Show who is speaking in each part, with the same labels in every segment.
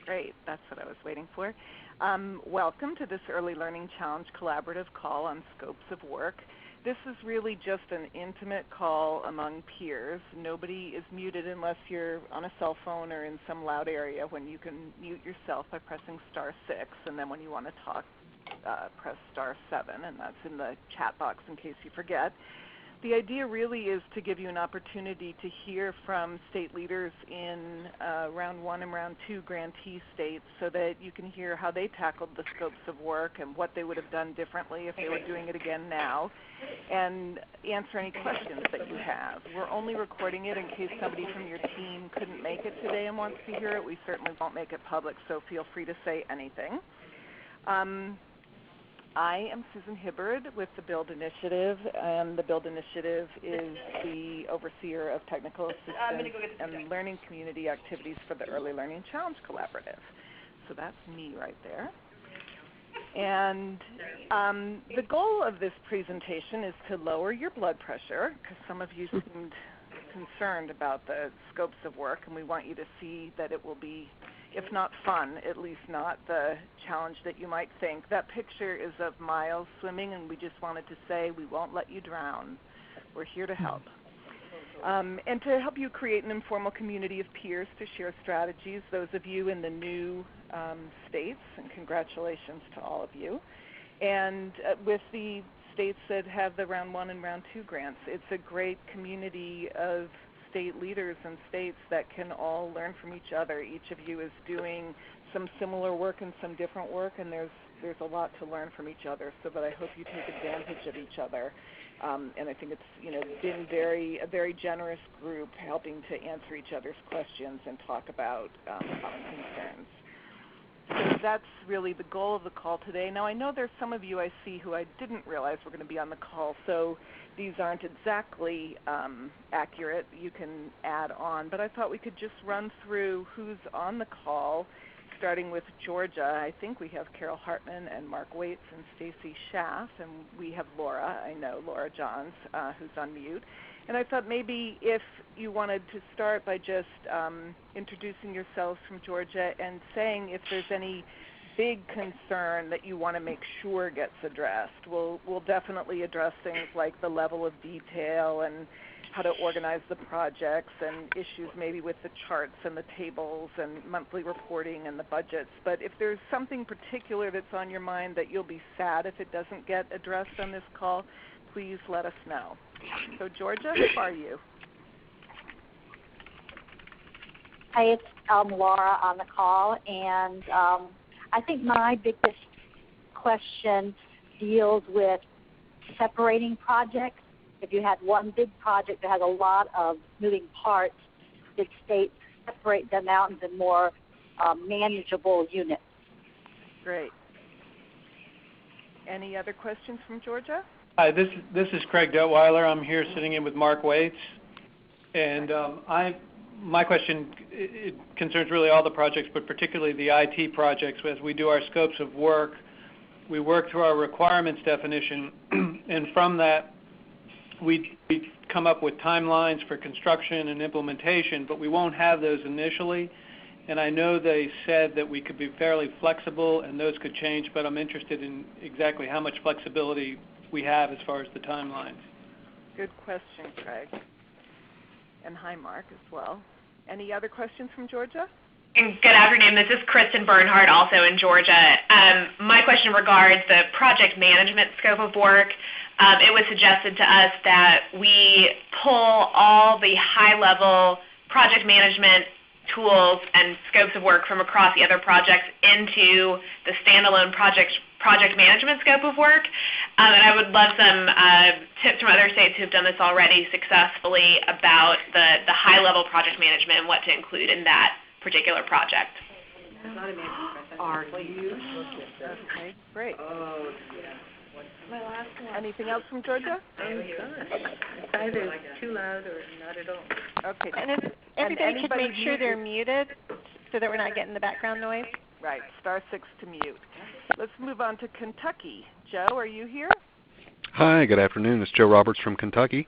Speaker 1: Great, that's what I was waiting for. Welcome to this Early Learning Challenge collaborative call on scopes of work. This is really just an intimate call among peers. Nobody is muted unless you're on a cell phone or in some loud area, when you can mute yourself by pressing *6, and then when you want to talk, press *7, and that's in the chat box in case you forget. The idea really is to give you an opportunity to hear from state leaders in round 1 and round 2 grantee states, so that you can hear how they tackled the scopes of work and what they would have done differently if they were doing it again now, and answer any questions that you have. We're only recording it in case somebody from your team couldn't make it today and wants to hear it. We certainly won't make it public, so feel free to say anything. I am Susan Hibbard with the BUILD Initiative, and the BUILD Initiative is the overseer of technical assistance and learning community activities for the Early Learning Challenge Collaborative. So that's me right there. And the goal of this presentation is to lower your blood pressure, because some of you seemed concerned about the scopes of work, and we want you to see that it will be, if not fun, at least not the challenge that you might think. That picture is of Miles swimming, and we just wanted to say we won't let you drown. We're here to help. And to help you create an informal community of peers to share strategies, those of you in the new states, and congratulations to all of you. And with the states that have the round 1 and round 2 grants, it's a great community of state leaders and states that can all learn from each other. Each of you is doing some similar work and some different work, and there's a lot to learn from each other, so that I hope you take advantage of each other. And I think it's been a very generous group, helping to answer each other's questions and talk about common concerns. So that's really the goal of the call today. Now, I know there's some of you I see who I didn't realize were going to be on the call, so these aren't exactly accurate. You can add on, but I thought we could just run through who's on the call, starting with Georgia. I think we have Carol Hartman and Mark Waits and Stacy Schaff, and we have Laura, Laura Johns, who's on mute. And I thought maybe if you wanted to start by just introducing yourselves from Georgia and saying if there's any big concern that you want to make sure gets addressed. We'll definitely address things like the level of detail and how to organize the projects, and issues maybe with the charts and the tables and monthly reporting and the budgets. But if there's something particular that's on your mind that you'll be sad if it doesn't get addressed on this call, please let us know. So Georgia, who are you?
Speaker 2: Hi, it's Laura on the call, and I think my biggest question deals with separating projects. If you had one big project that has a lot of moving parts, did states separate them out into more manageable units?
Speaker 1: Great. Any other questions from Georgia?
Speaker 3: Hi, this is Craig Detweiler. I'm here sitting in with Mark Waits, and my question, it concerns really all the projects, but particularly the IT projects. As we do our scopes of work, we work through our requirements definition, and from that we come up with timelines for construction and implementation, but we won't have those initially. And I know they said that we could be fairly flexible and those could change, but I'm interested in exactly how much flexibility we have as far as the timelines.
Speaker 1: Good question, Craig. And hi, Mark, as well. Any other questions from Georgia?
Speaker 4: Good afternoon. This is Kristen Bernhardt, also in Georgia. My question regards the project management scope of work. It was suggested to us that we pull all the high-level project management tools and scopes of work from across the other projects into the standalone project management scope of work. And I would love some tips from other states who have done this already successfully about the high-level project management and what to include in that particular project.
Speaker 1: Are you? Okay, great.
Speaker 5: Oh, yeah.
Speaker 1: My last one. Anything else from Georgia?
Speaker 5: Oh, gosh. It's either too loud or not at all.
Speaker 1: Okay.
Speaker 6: And if everybody could make sure they're muted so that we're not getting the background noise.
Speaker 1: Right, *6 to mute. Let's move on to Kentucky. Joe, are you here?
Speaker 7: Hi, good afternoon. It's Joe Roberts from Kentucky.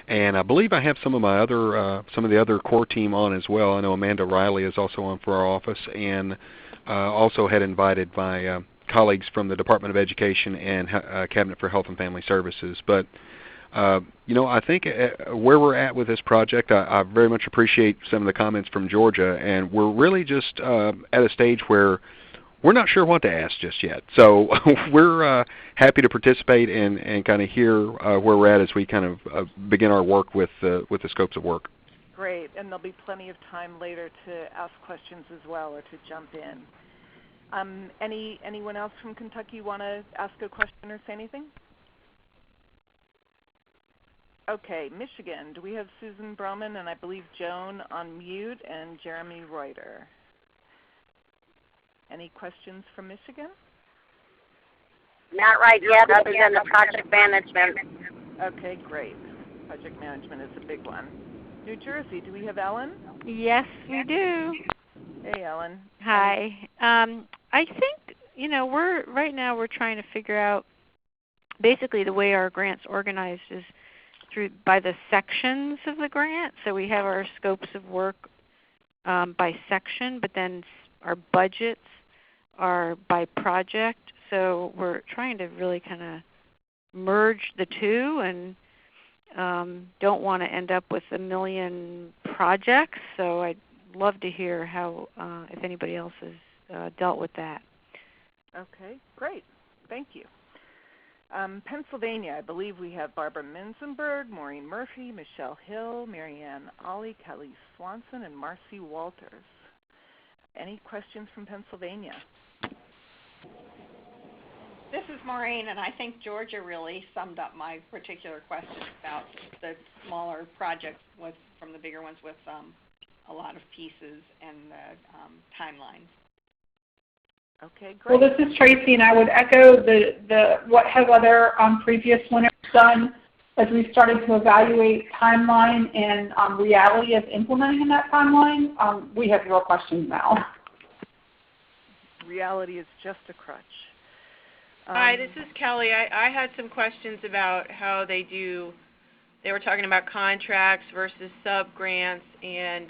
Speaker 7: And I believe I have some of the other core team on as well. I know Amanda Riley is also on for our office, and also had invited my colleagues from the Department of Education and Cabinet for Health and Family Services. But I think where we're at with this project, I very much appreciate some of the comments from Georgia, and we're really just at a stage where we're not sure what to ask just yet. So we're happy to participate and kind of hear where we're at as we kind of begin our work with the scopes of work.
Speaker 1: Great, and there'll be plenty of time later to ask questions as well or to jump in. Anyone else from Kentucky want to ask a question or say anything? Okay, Michigan. Do we have Susan Broman and I believe Joan on mute and Jeremy Reuter? Any questions from Michigan?
Speaker 8: Not right yet, other than the project management.
Speaker 1: Okay, great. Project management is a big one. New Jersey, do we have Ellen?
Speaker 6: Yes, we do.
Speaker 1: Hey, Ellen.
Speaker 6: Hi. I think, we're trying to figure out basically the way our grant's organized is by the sections of the grant. So we have our scopes of work by section, but then our budgets are by project. So we're trying to really kind of merge the two and don't want to end up with 1 million projects. So I'd love to hear how, if anybody else has dealt with that.
Speaker 1: Okay, great. Thank you. Pennsylvania, I believe we have Barbara Minzenberg, Maureen Murphy, Michelle Hill, Marianne Ollie, Kelly Swanson, and Marcy Walters. Any questions from Pennsylvania?
Speaker 9: This is Maureen, and I think Georgia really summed up my particular question about the smaller projects from the bigger ones with a lot of pieces and the timelines.
Speaker 1: Okay, great.
Speaker 10: Well, this is Tracy, and I would echo what have other previous winners done as we started to evaluate timeline and reality of implementing that timeline. We have real questions now.
Speaker 1: Reality is just a crutch.
Speaker 11: Hi, this is Kelly. I had some questions about how they were talking about contracts versus sub-grants, and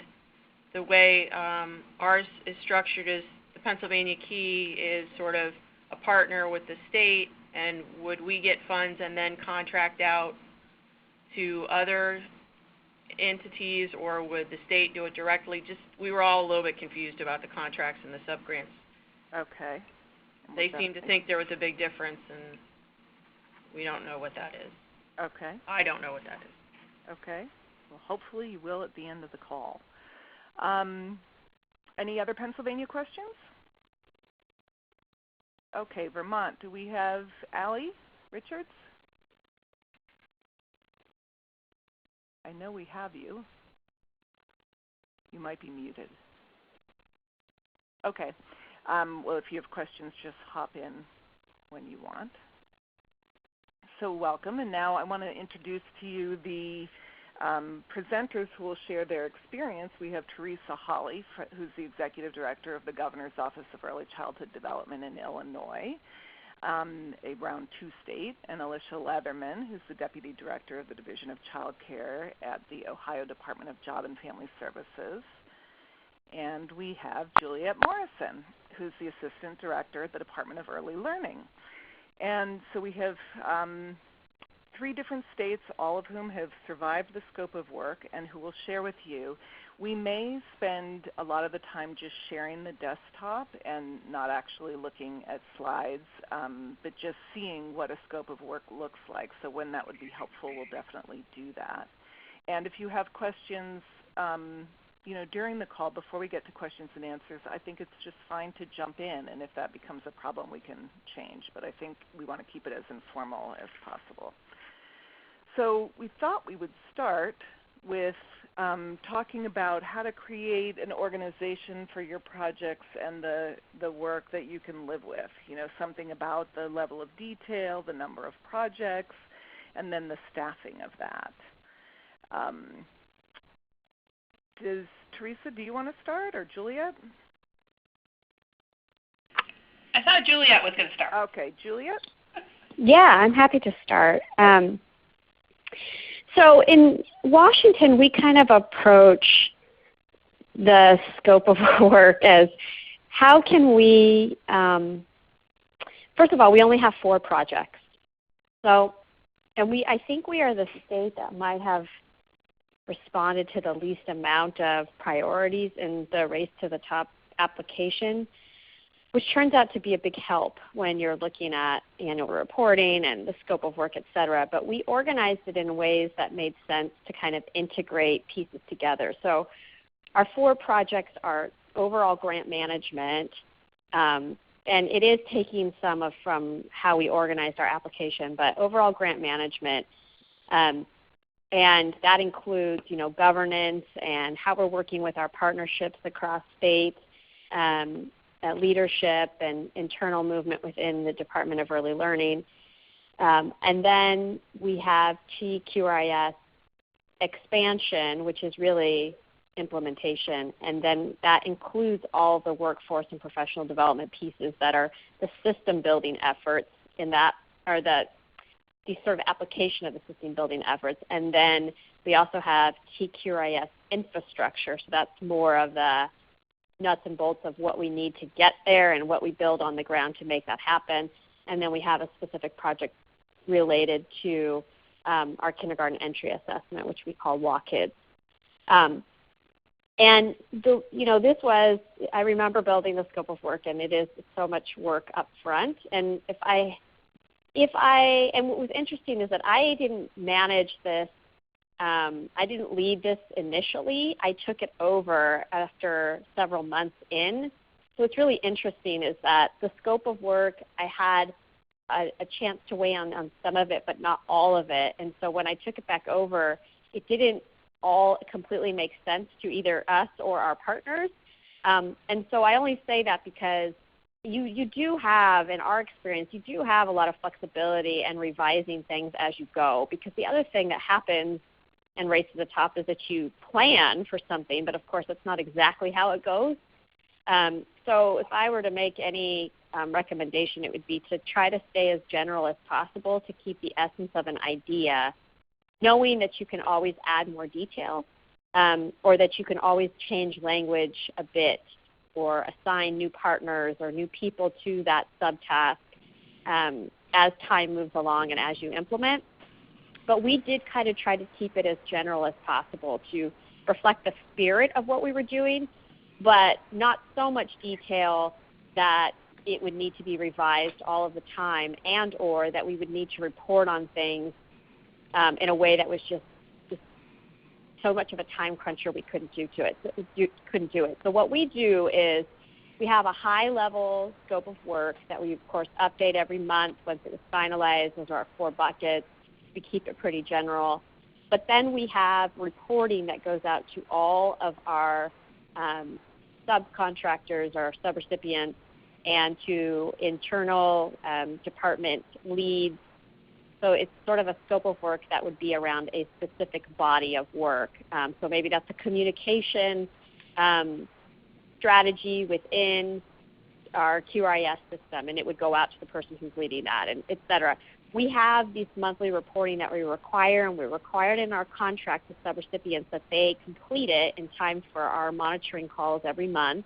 Speaker 11: the way ours is structured is the Pennsylvania Key is sort of a partner with the state, and would we get funds and then contract out to other entities, or would the state do it directly? We were all a little bit confused about the contracts and the sub-grants.
Speaker 1: Okay.
Speaker 11: They seem to think there was a big difference, and we don't know what that is.
Speaker 1: Okay.
Speaker 11: I don't know what that is.
Speaker 1: Okay. Well, hopefully you will at the end of the call. Any other Pennsylvania questions? Okay, Vermont. Do we have Allie Richards? I know we have you. You might be muted. Okay. Well, if you have questions, just hop in when you want. So welcome, and now I want to introduce to you the presenters who will share their experience. We have Teresa Hawley, who's the Executive Director of the Governor's Office of Early Childhood Development in Illinois, a Round 2 state, and Alicia Leatherman, who's the Deputy Director of the Division of Child Care at the Ohio Department of Job and Family Services. And we have Juliet Morrison, who's the Assistant Director at the Department of Early Learning. And so we have 3 different states, all of whom have survived the scope of work and who will share with you. We may spend a lot of the time just sharing the desktop and not actually looking at slides, but just seeing what a scope of work looks like. So when that would be helpful, we'll definitely do that. And if you have questions, during the call, before we get to questions and answers, I think it's just fine to jump in, and if that becomes a problem, we can change. But I think we want to keep it as informal as possible. So we thought we would start with talking about how to create an organization for your projects and the work that you can live with. Something about the level of detail, the number of projects, and then the staffing of that. Teresa, do you want to start, or Juliet?
Speaker 4: I thought Juliet was going to start.
Speaker 1: Okay, Juliet?
Speaker 12: Yeah, I'm happy to start. So in Washington, we kind of approach the scope of work as how can we, first of all, we only have 4 projects. So, and I think we are the state that might have responded to the least amount of priorities in the Race to the Top application, which turns out to be a big help when you're looking at annual reporting and the scope of work, et cetera. But we organized it in ways that made sense to kind of integrate pieces together. So our 4 projects are overall grant management, and it is taking some from how we organized our application, but overall grant management, and that includes governance and how we're working with our partnerships across states, leadership and internal movement within the Department of Early Learning. And then we have TQRIS expansion, which is really implementation, and then that includes all the workforce and professional development pieces that are the system building efforts in that, or the sort of application of the system building efforts. And then we also have TQRIS infrastructure, so that's more of the nuts and bolts of what we need to get there and what we build on the ground to make that happen. And then we have a specific project related to our kindergarten entry assessment, which we call WAKIDS. And this was, I remember building the scope of work, and it is so much work up front. And and what was interesting is that I didn't manage this. I didn't lead this initially. I took it over after several months in. So what's really interesting is that the scope of work, I had a chance to weigh on some of it, but not all of it. And so when I took it back over, it didn't all completely make sense to either us or our partners. And so I only say that because you do have, in our experience, you do have a lot of flexibility and revising things as you go. Because the other thing that happens in Race to the Top is that you plan for something, but of course that's not exactly how it goes. So if I were to make any recommendation, it would be to try to stay as general as possible to keep the essence of an idea, knowing that you can always add more detail, or that you can always change language a bit or assign new partners or new people to that subtask as time moves along and as you implement. But we did kind of try to keep it as general as possible to reflect the spirit of what we were doing, but not so much detail that it would need to be revised all of the time, and or that we would need to report on things in a way that was just so much of a time cruncher we couldn't do it. So what we do is we have a high-level scope of work that we, of course, update every month once it was finalized. Those are our 4 buckets. We keep it pretty general. But then we have reporting that goes out to all of our subcontractors or subrecipients and to internal department leads. So it's sort of a scope of work that would be around a specific body of work. So maybe that's a communication strategy within our QRIS system, and it would go out to the person who's leading that, and et cetera. We have these monthly reporting that we require, and we're required in our contract with subrecipients that they complete it in time for our monitoring calls every month.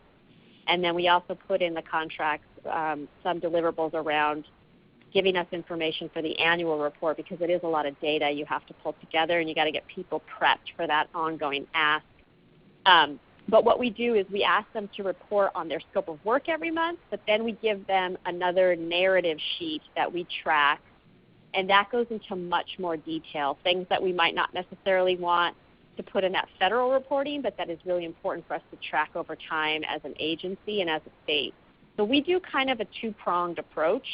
Speaker 12: And then we also put in the contracts some deliverables around giving us information for the annual report, because it is a lot of data you have to pull together, and you got to get people prepped for that ongoing ask. But what we do is we ask them to report on their scope of work every month, but then we give them another narrative sheet that we track, and that goes into much more detail, things that we might not necessarily want to put in that federal reporting, but that is really important for us to track over time as an agency and as a state. So we do kind of a 2-pronged approach.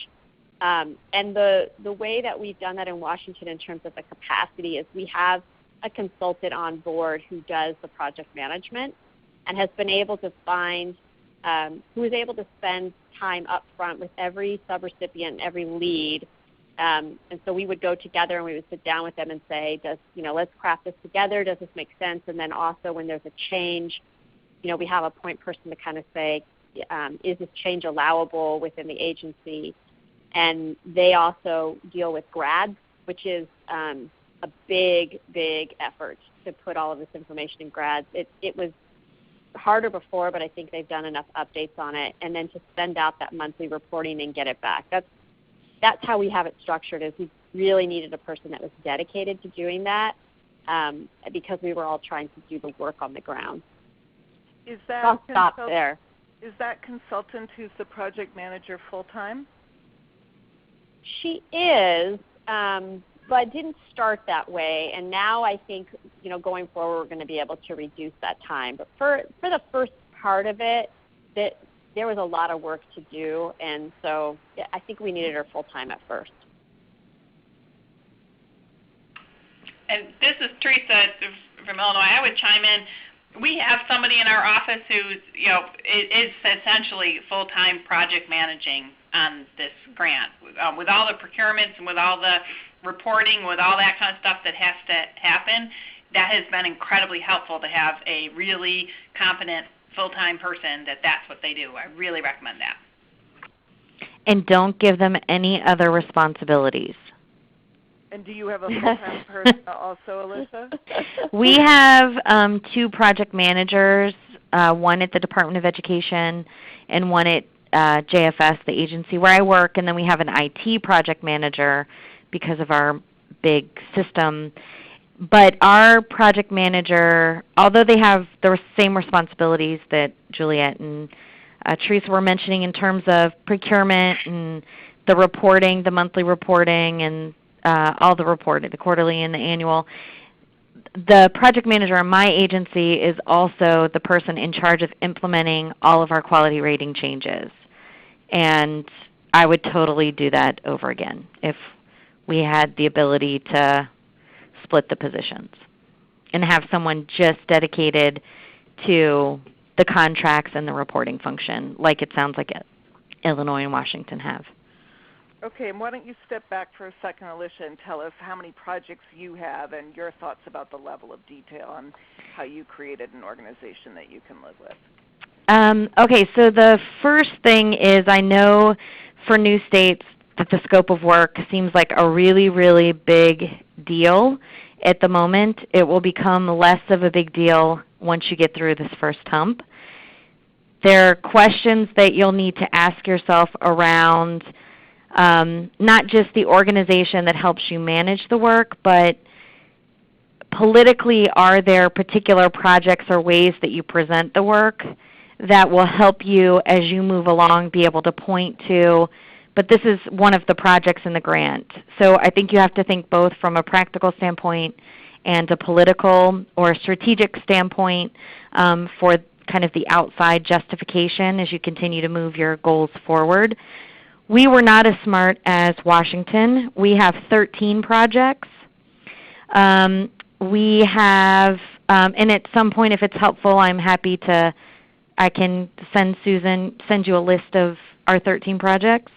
Speaker 12: And the way that we've done that in Washington in terms of the capacity is we have a consultant on board who does the project management and has been able to find, who is able to spend time up front with every subrecipient, every lead. And so we would go together and we would sit down with them and say, let's craft this together. Does this make sense? And then also when there's a change, we have a point person to kind of say, is this change allowable within the agency? And they also deal with grads, which is a a big, big effort to put all of this information in grads. It was harder before, but I think they've done enough updates on it. And then to send out that monthly reporting and get it back. That's how we have it structured, is we really needed a person that was dedicated to doing that because we were all trying to do the work on the ground.
Speaker 1: Is that
Speaker 12: I'll stop there.
Speaker 1: Is that consultant who's the project manager full-time?
Speaker 12: She is, but didn't start that way. And now I think, going forward, we're going to be able to reduce that time. But for the first part of it, there was a lot of work to do, and so I think we needed her full-time at first.
Speaker 13: And this is Teresa from Illinois. I would chime in. We have somebody in our office who, is essentially full-time project managing on this grant. With all the procurements and with all the reporting, with all that kind of stuff that has to happen, that has been incredibly helpful to have a really competent full-time person that's what they do. I really recommend that.
Speaker 14: And don't give them any other responsibilities.
Speaker 1: And do you have a full-time person also, Alyssa?
Speaker 14: We have 2 project managers, one at the Department of Education and one at JFS, the agency where I work, and then we have an IT project manager because of our big system. But our project manager, although they have the same responsibilities that Juliet and Teresa were mentioning in terms of procurement and the reporting, the monthly reporting, and all the reporting, the quarterly and the annual, the project manager in my agency is also the person in charge of implementing all of our quality rating changes. And I would totally do that over again if we had the ability to split the positions and have someone just dedicated to the contracts and the reporting function, like it sounds like Illinois and Washington have.
Speaker 1: Okay, and why don't you step back for a second, Alicia, and tell us how many projects you have and your thoughts about the level of detail on how you created an organization that you can live with.
Speaker 14: Okay, so the first thing is I know for new states that the scope of work seems like a really, really big deal at the moment. It will become less of a big deal once you get through this first hump. There are questions that you'll need to ask yourself around not just the organization that helps you manage the work, but politically, are there particular projects or ways that you present the work that will help you as you move along be able to point to, but this is one of the projects in the grant. So I think you have to think both from a practical standpoint and a political or a strategic standpoint for kind of the outside justification as you continue to move your goals forward. We were not as smart as Washington. We have 13 projects. We have, and at some point if it's helpful, I'm happy to, I can send you a list of our 13 projects.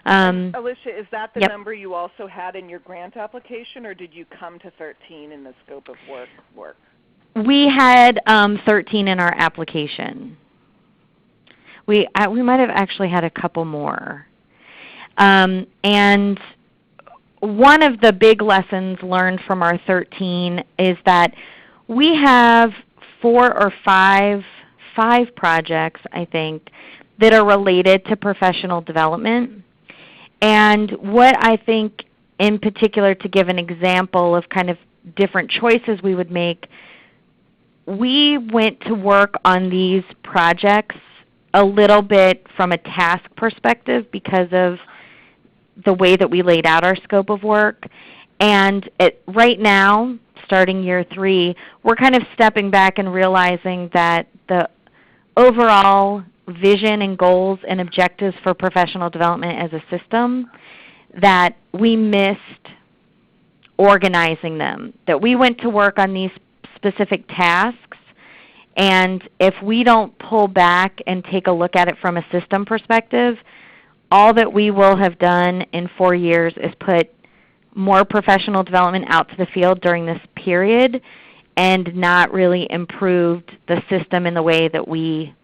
Speaker 1: Alicia, is that the number you also had in your grant application, or did you come to 13 in the scope of work?
Speaker 14: We had 13 in our application. We might have actually had a couple more. And one of the big lessons learned from our 13 is that we have 4 or 5 projects, I think, that are related to professional development. And what I think in particular, to give an example of kind of different choices we would make, we went to work on these projects a little bit from a task perspective because of the way that we laid out our scope of work. And right now, starting year 3, we're kind of stepping back and realizing that the overall vision and goals and objectives for professional development as a system, that we missed organizing them, that we went to work on these specific tasks, and if we don't pull back and take a look at it from a system perspective, all that we will have done in 4 years is put more professional development out to the field during this period and not really improved the system in the way that we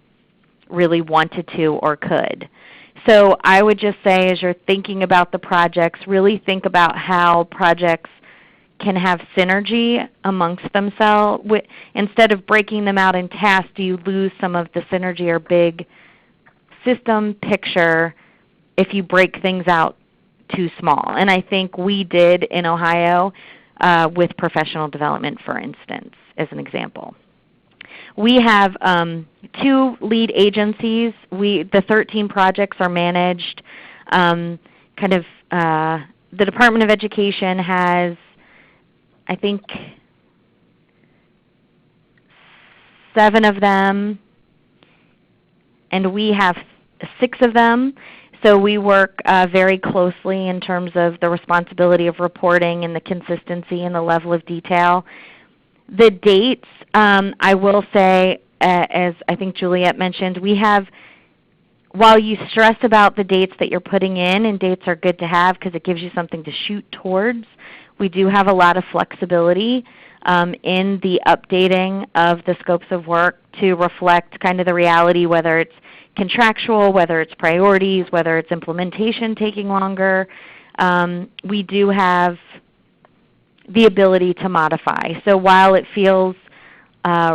Speaker 14: really wanted to or could. So I would just say, as you're thinking about the projects, really think about how projects can have synergy amongst themselves. Instead of breaking them out in tasks, you lose some of the synergy or big system picture if you break things out too small. And I think we did in Ohio with professional development, for instance, as an example. We have 2 lead agencies. The 13 projects are managed the Department of Education has, I think, 7 of them, and we have 6 of them. So we work very closely in terms of the responsibility of reporting and the consistency and the level of detail. The dates, I will say, as I think Juliet mentioned, we have, while you stress about the dates that you're putting in, and dates are good to have because it gives you something to shoot towards, we do have a lot of flexibility in the updating of the scopes of work to reflect kind of the reality, whether it's contractual, whether it's priorities, whether it's implementation taking longer. We do have the ability to modify. So while it feels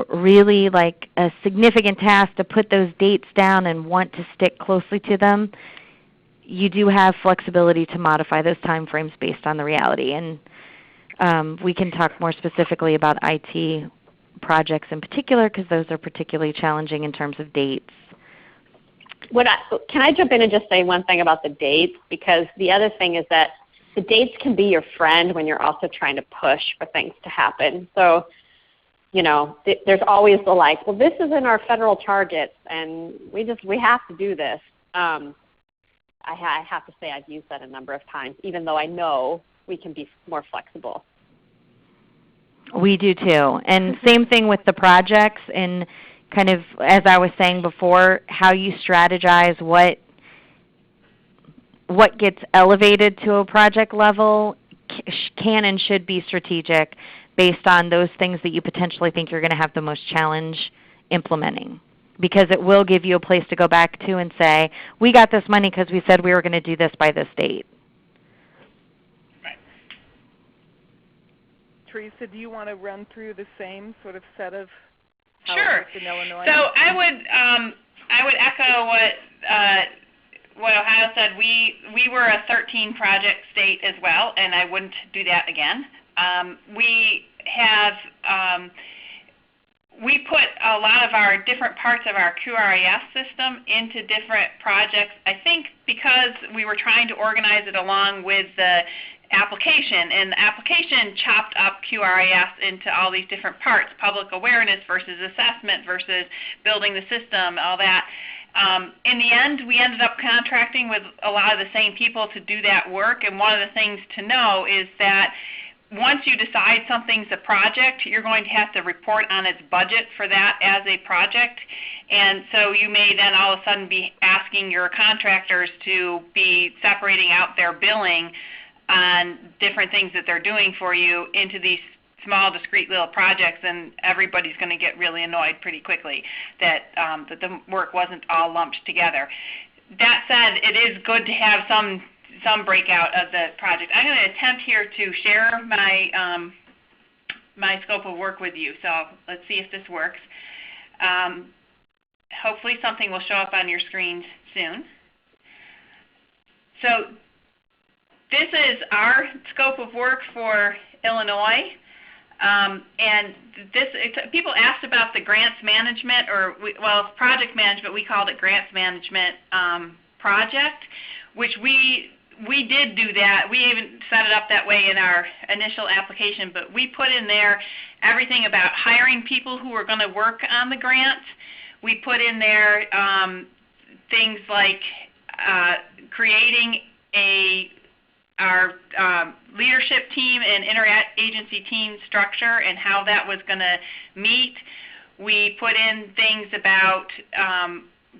Speaker 14: really like a significant task to put those dates down and want to stick closely to them, you do have flexibility to modify those time frames based on the reality. And we can talk more specifically about IT projects in particular because those are particularly challenging in terms of dates.
Speaker 12: Can I jump in and just say one thing about the dates? Because the other thing is that the dates can be your friend when you're also trying to push for things to happen. So, there's always the well, this is in our federal targets, and we have to do this. I have to say I've used that a number of times, even though I know we can be more flexible.
Speaker 14: We do too. And same thing with the projects, and kind of, as I was saying before, how you strategize what gets elevated to a project level can and should be strategic based on those things that you potentially think you're going to have the most challenge implementing. Because it will give you a place to go back to and say, we got this money because we said we were going to do this by this date.
Speaker 1: Right. Teresa, do you want to run through the same sort of set of how it works in Illinois?
Speaker 13: So I would echo what Ohio said. We were a 13 project state as well, and I wouldn't do that again. We put a lot of our different parts of our QRIS system into different projects, I think because we were trying to organize it along with the application, and the application chopped up QRIS into all these different parts, public awareness versus assessment versus building the system, all that. In the end, we ended up contracting with a lot of the same people to do that work, and one of the things to know is that once you decide something's a project, you're going to have to report on its budget for that as a project. And so you may then all of a sudden be asking your contractors to be separating out their billing on different things that they're doing for you into these small, discrete little projects, and everybody's going to get really annoyed pretty quickly that the work wasn't all lumped together. That said, it is good to have some breakout of the project. I'm going to attempt here to share my my scope of work with you. So let's see if this works. Hopefully something will show up on your screens soon. So this is our scope of work for Illinois. And people asked about the grants management, project management. We called it grants management project, which we did do that. We even set it up that way in our initial application, but we put in there everything about hiring people who are going to work on the grant. We put in there things like creating our leadership team and interagency team structure and how that was going to meet. We put in things about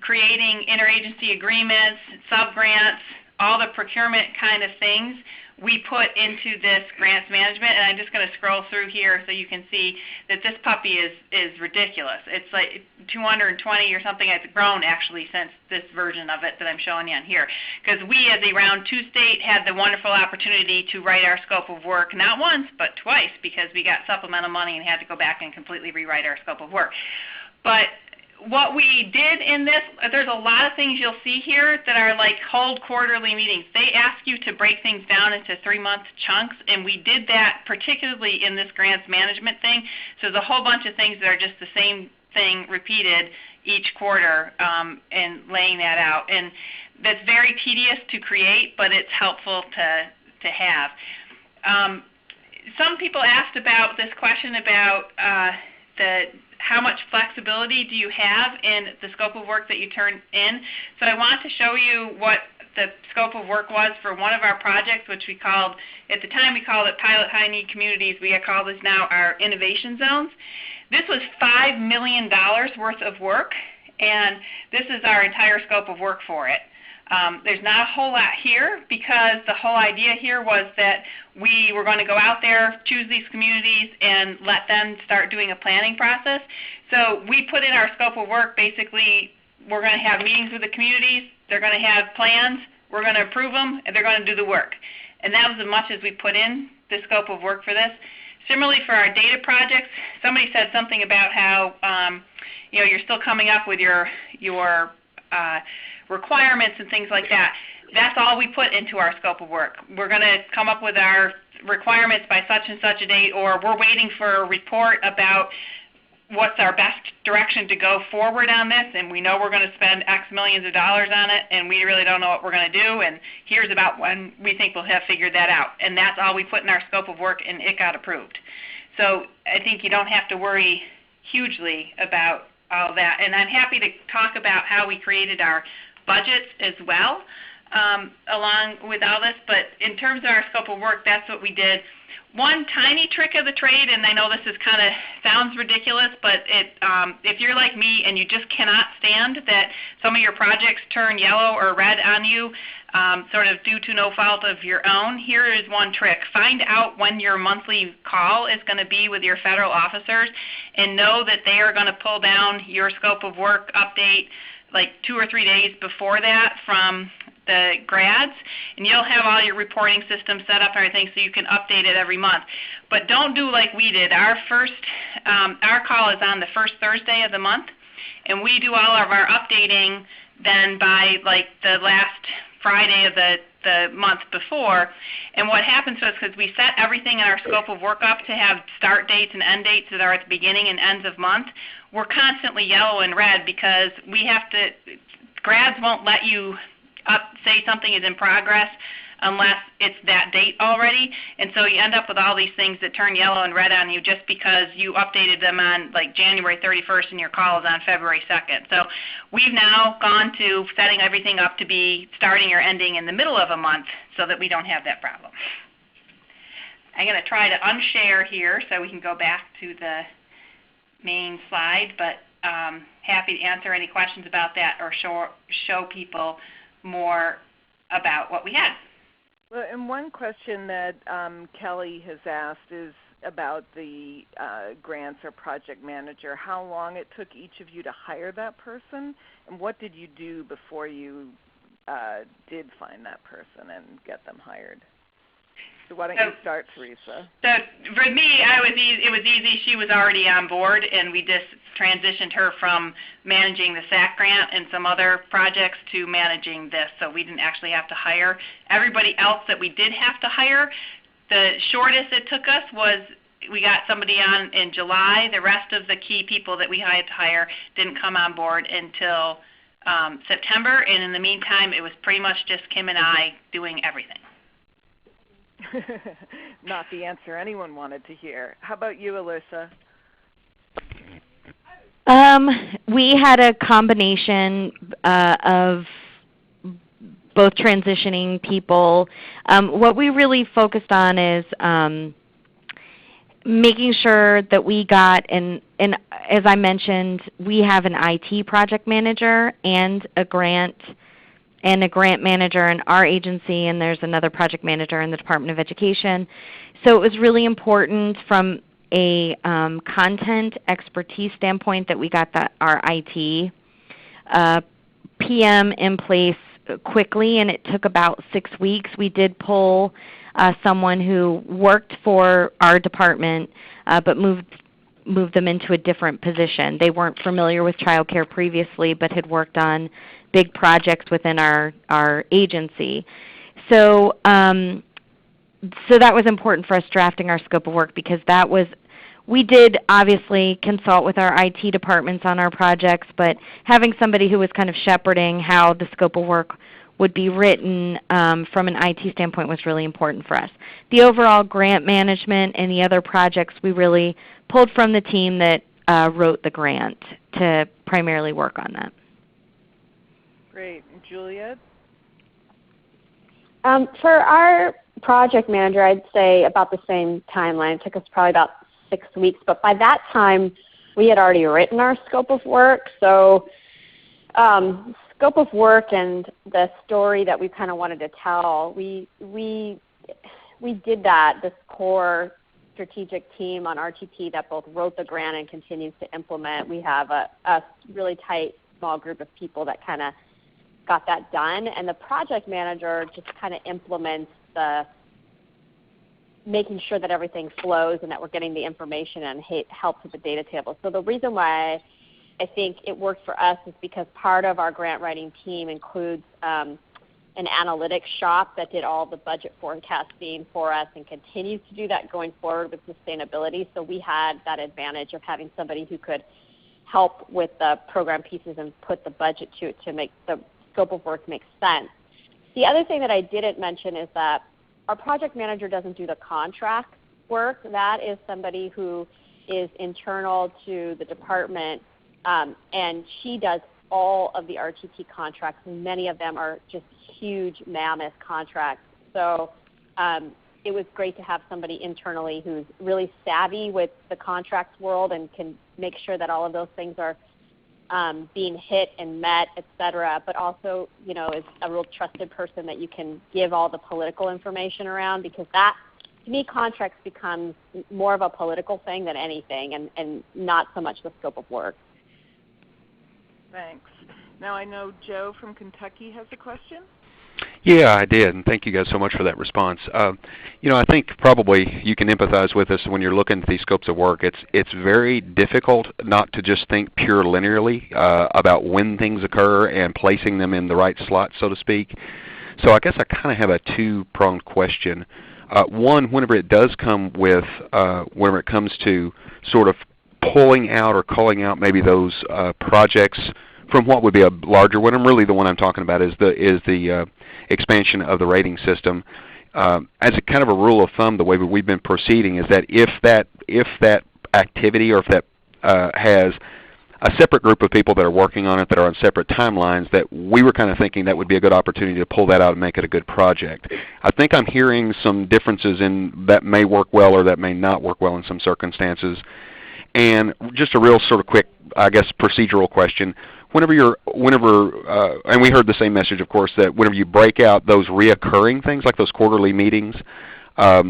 Speaker 13: creating interagency agreements, sub-grants, all the procurement kind of things we put into this grants management, and I'm just going to scroll through here so you can see that this puppy is ridiculous. It's like 220 or something. It's grown actually since this version of it that I'm showing you on here, because we as a Round 2 state had the wonderful opportunity to write our scope of work not once but twice, because we got supplemental money and had to go back and completely rewrite our scope of work. But what we did in this, there's a lot of things you'll see here that are like hold quarterly meetings. They ask you to break things down into 3-month chunks, and we did that particularly in this grants management thing. So there's a whole bunch of things that are just the same thing repeated each quarter, and laying that out. And that's very tedious to create, but it's helpful to have. Some people asked about this question about how much flexibility do you have in the scope of work that you turn in. So I want to show you what the scope of work was for one of our projects, which we called, at the time we called it Pilot High Need Communities. We call this now our Innovation Zones. This was $5 million worth of work, and this is our entire scope of work for it. There's not a whole lot here, because the whole idea here was that we were going to go out there, choose these communities, and let them start doing a planning process. So we put in our scope of work, basically, we're going to have meetings with the communities, they're going to have plans, we're going to approve them, and they're going to do the work. And that was as much as we put in the scope of work for this. Similarly, for our data projects, somebody said something about how you're still coming up with your requirements and things like that. That's all we put into our scope of work. We're going to come up with our requirements by such and such a date, or we're waiting for a report about what's our best direction to go forward on this, and we know we're going to spend X millions of dollars on it, and we really don't know what we're going to do, and here's about when we think we'll have figured that out. And that's all we put in our scope of work, and it got approved. So I think you don't have to worry hugely about all that. And I'm happy to talk about how we created our budgets as well, along with all this. But in terms of our scope of work, that's what we did. One tiny trick of the trade, and I know this is kind of sounds ridiculous, but if you're like me and you just cannot stand that some of your projects turn yellow or red on you, sort of due to no fault of your own, here is one trick. Find out when your monthly call is going to be with your federal officers, and know that they are going to pull down your scope of work update like 2 or 3 days before that from the grads, and you'll have all your reporting systems set up and everything so you can update it every month. But don't do like we did. Our call is on the first Thursday of the month, and we do all of our updating then by like the last Friday of the month before. And what happens is, because we set everything in our scope of work up to have start dates and end dates that are at the beginning and ends of month, we're constantly yellow and red because we have to, grads won't let you say something is in progress unless it's that date already. And so you end up with all these things that turn yellow and red on you just because you updated them on like January 31st and your call is on February 2nd. So we've now gone to setting everything up to be starting or ending in the middle of a month so that we don't have that problem. I'm going to try to unshare here so we can go back to the main slide, but happy to answer any questions about that or show people more about what we had.
Speaker 1: Well, and one question that Kelly has asked is about the grants or project manager, how long it took each of you to hire that person, and what did you do before you did find that person and get them hired? So why don't you start, Teresa?
Speaker 13: So for me, it was easy. She was already on board, and we just transitioned her from managing the SAC grant and some other projects to managing this, so we didn't actually have to hire. Everybody else that we did have to hire, the shortest it took us was we got somebody on in July. The rest of the key people that we had to hire didn't come on board until September, and in the meantime, it was pretty much just Kim and I doing everything.
Speaker 1: Not the answer anyone wanted to hear. How about you, Alyssa?
Speaker 14: We had a combination of both transitioning people. What we really focused on is making sure that we got, and as I mentioned, we have an IT project manager and a grant and a grant manager in our agency, and there's another project manager in the Department of Education. So it was really important from a content expertise standpoint that we got our IT PM in place quickly, and it took about 6 weeks. We did pull someone who worked for our department but moved them into a different position. They weren't familiar with childcare previously but had worked on big projects within our agency. So that was important for us drafting our scope of work, because we did obviously consult with our IT departments on our projects, but having somebody who was kind of shepherding how the scope of work would be written from an IT standpoint was really important for us. The overall grant management and the other projects we really pulled from the team that wrote the grant to primarily work on that.
Speaker 1: Great. And Juliet?
Speaker 12: For our project manager, I'd say about the same timeline. It took us probably about 6 weeks, but by that time we had already written our scope of work. So scope of work and the story that we kind of wanted to tell, we did that, this core strategic team on RTP that both wrote the grant and continues to implement. We have a really tight small group of people that kind of got that done, and the project manager just kind of implements the making sure that everything flows and that we're getting the information and helps with the data table. So the reason why I think it worked for us is because part of our grant writing team includes an analytics shop that did all the budget forecasting for us and continues to do that going forward with sustainability. So we had that advantage of having somebody who could help with the program pieces and put the budget to it to make the scope of work make sense. The other thing that I didn't mention is that our project manager doesn't do the contract work. That is somebody who is internal to the department, and she does all of the RTP contracts, and many of them are just huge, mammoth contracts. So it was great to have somebody internally who's really savvy with the contracts world and can make sure that all of those things are being hit and met, et cetera, but also, is a real trusted person that you can give all the political information around, because that, to me, contracts becomes more of a political thing than anything, and not so much the scope of work.
Speaker 1: Thanks. Now I know Joe from Kentucky has a question.
Speaker 7: Yeah, I did, and thank you guys so much for that response. I think probably you can empathize with us when you're looking at these scopes of work. It's very difficult not to just think pure linearly about when things occur and placing them in the right slot, so to speak. So I guess I kind of have a two-pronged question. One, whenever it does come with, whenever it comes to sort of pulling out or calling out maybe those projects from what would be a larger one, and really the one I'm talking about is the expansion of the rating system. As a kind of a rule of thumb, the way we've been proceeding is that if that activity, or if that has a separate group of people that are working on it that are on separate timelines, that we were kind of thinking that would be a good opportunity to pull that out and make it a good project. I think I'm hearing some differences in that may work well or that may not work well in some circumstances. And just a real sort of quick, I guess, procedural question. And we heard the same message, of course, that whenever you break out those reoccurring things, like those quarterly meetings, are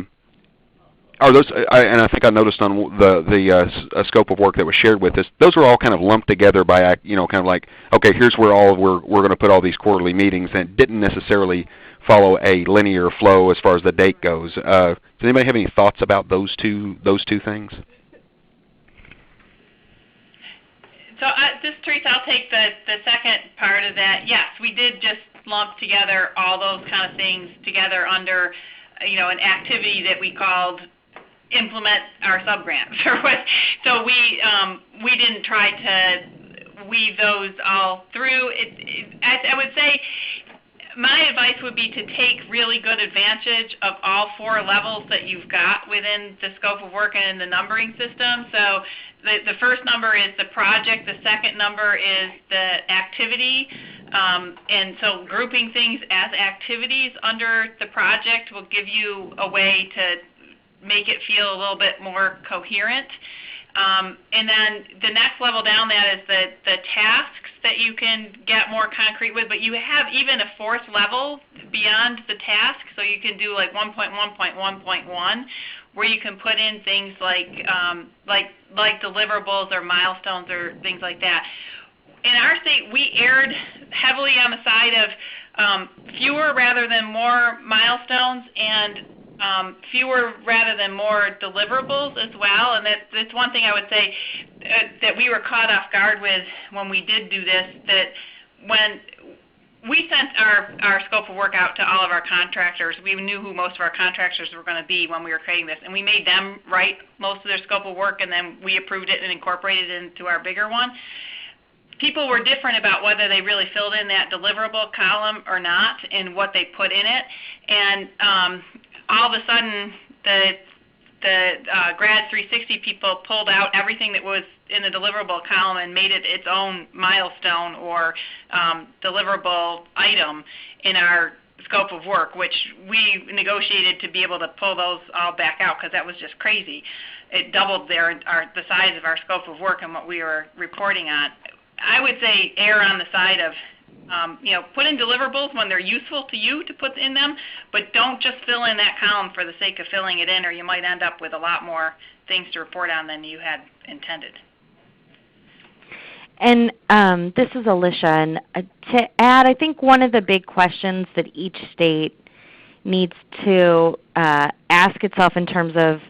Speaker 7: those, and I think I noticed on the scope of work that was shared with us, those were all kind of lumped together by, kind of like, okay, here's where we're going to put all these quarterly meetings, and didn't necessarily follow a linear flow as far as the date goes. Does anybody have any thoughts about those two things?
Speaker 13: So this, Teresa, I'll take the second part of that. Yes, we did just lump together all those kind of things together under, an activity that we called implement our subgrants. So we didn't try to weave those all through. I would say my advice would be to take really good advantage of all 4 levels that you've got within the scope of work and in the numbering system. So the first number is the project, the second number is the activity, and so grouping things as activities under the project will give you a way to make it feel a little bit more coherent. And then the next level down that is the tasks that you can get more concrete with, but you have even a fourth level beyond the task, so you can do like 1.1.1.1, where you can put in things like deliverables or milestones or things like that. In our state, we erred heavily on the side of fewer rather than more milestones and fewer rather than more deliverables as well. And that's one thing I would say that we were caught off guard with when we did do this, that when we sent our scope of work out to all of our contractors, we knew who most of our contractors were going to be when we were creating this, and we made them write most of their scope of work, and then we approved it and incorporated it into our bigger one. People were different about whether they really filled in that deliverable column or not and what they put in it. And all of a sudden, the Grad 360 people pulled out everything that was in the deliverable column and made it its own milestone or deliverable item in our scope of work, which we negotiated to be able to pull those all back out because that was just crazy. It doubled the size of our scope of work and what we were reporting on. I would say err on the side of, put in deliverables when they're useful to you to put in them, but don't just fill in that column for the sake of filling it in, or you might end up with a lot more things to report on than you had intended.
Speaker 14: And this is Alicia, and to add, I think one of the big questions that each state needs to ask itself in terms of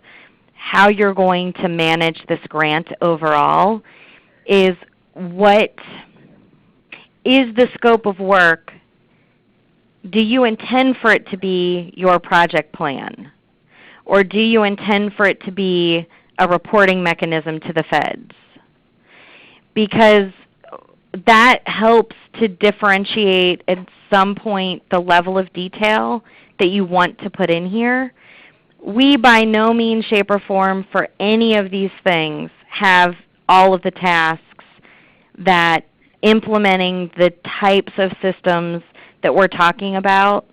Speaker 14: how you're going to manage this grant overall is, what is the scope of work? Do you intend for it to be your project plan? Or do you intend for it to be a reporting mechanism to the feds? Because that helps to differentiate at some point the level of detail that you want to put in here. We by no means, shape, or form for any of these things have all of the tasks that implementing the types of systems that we're talking about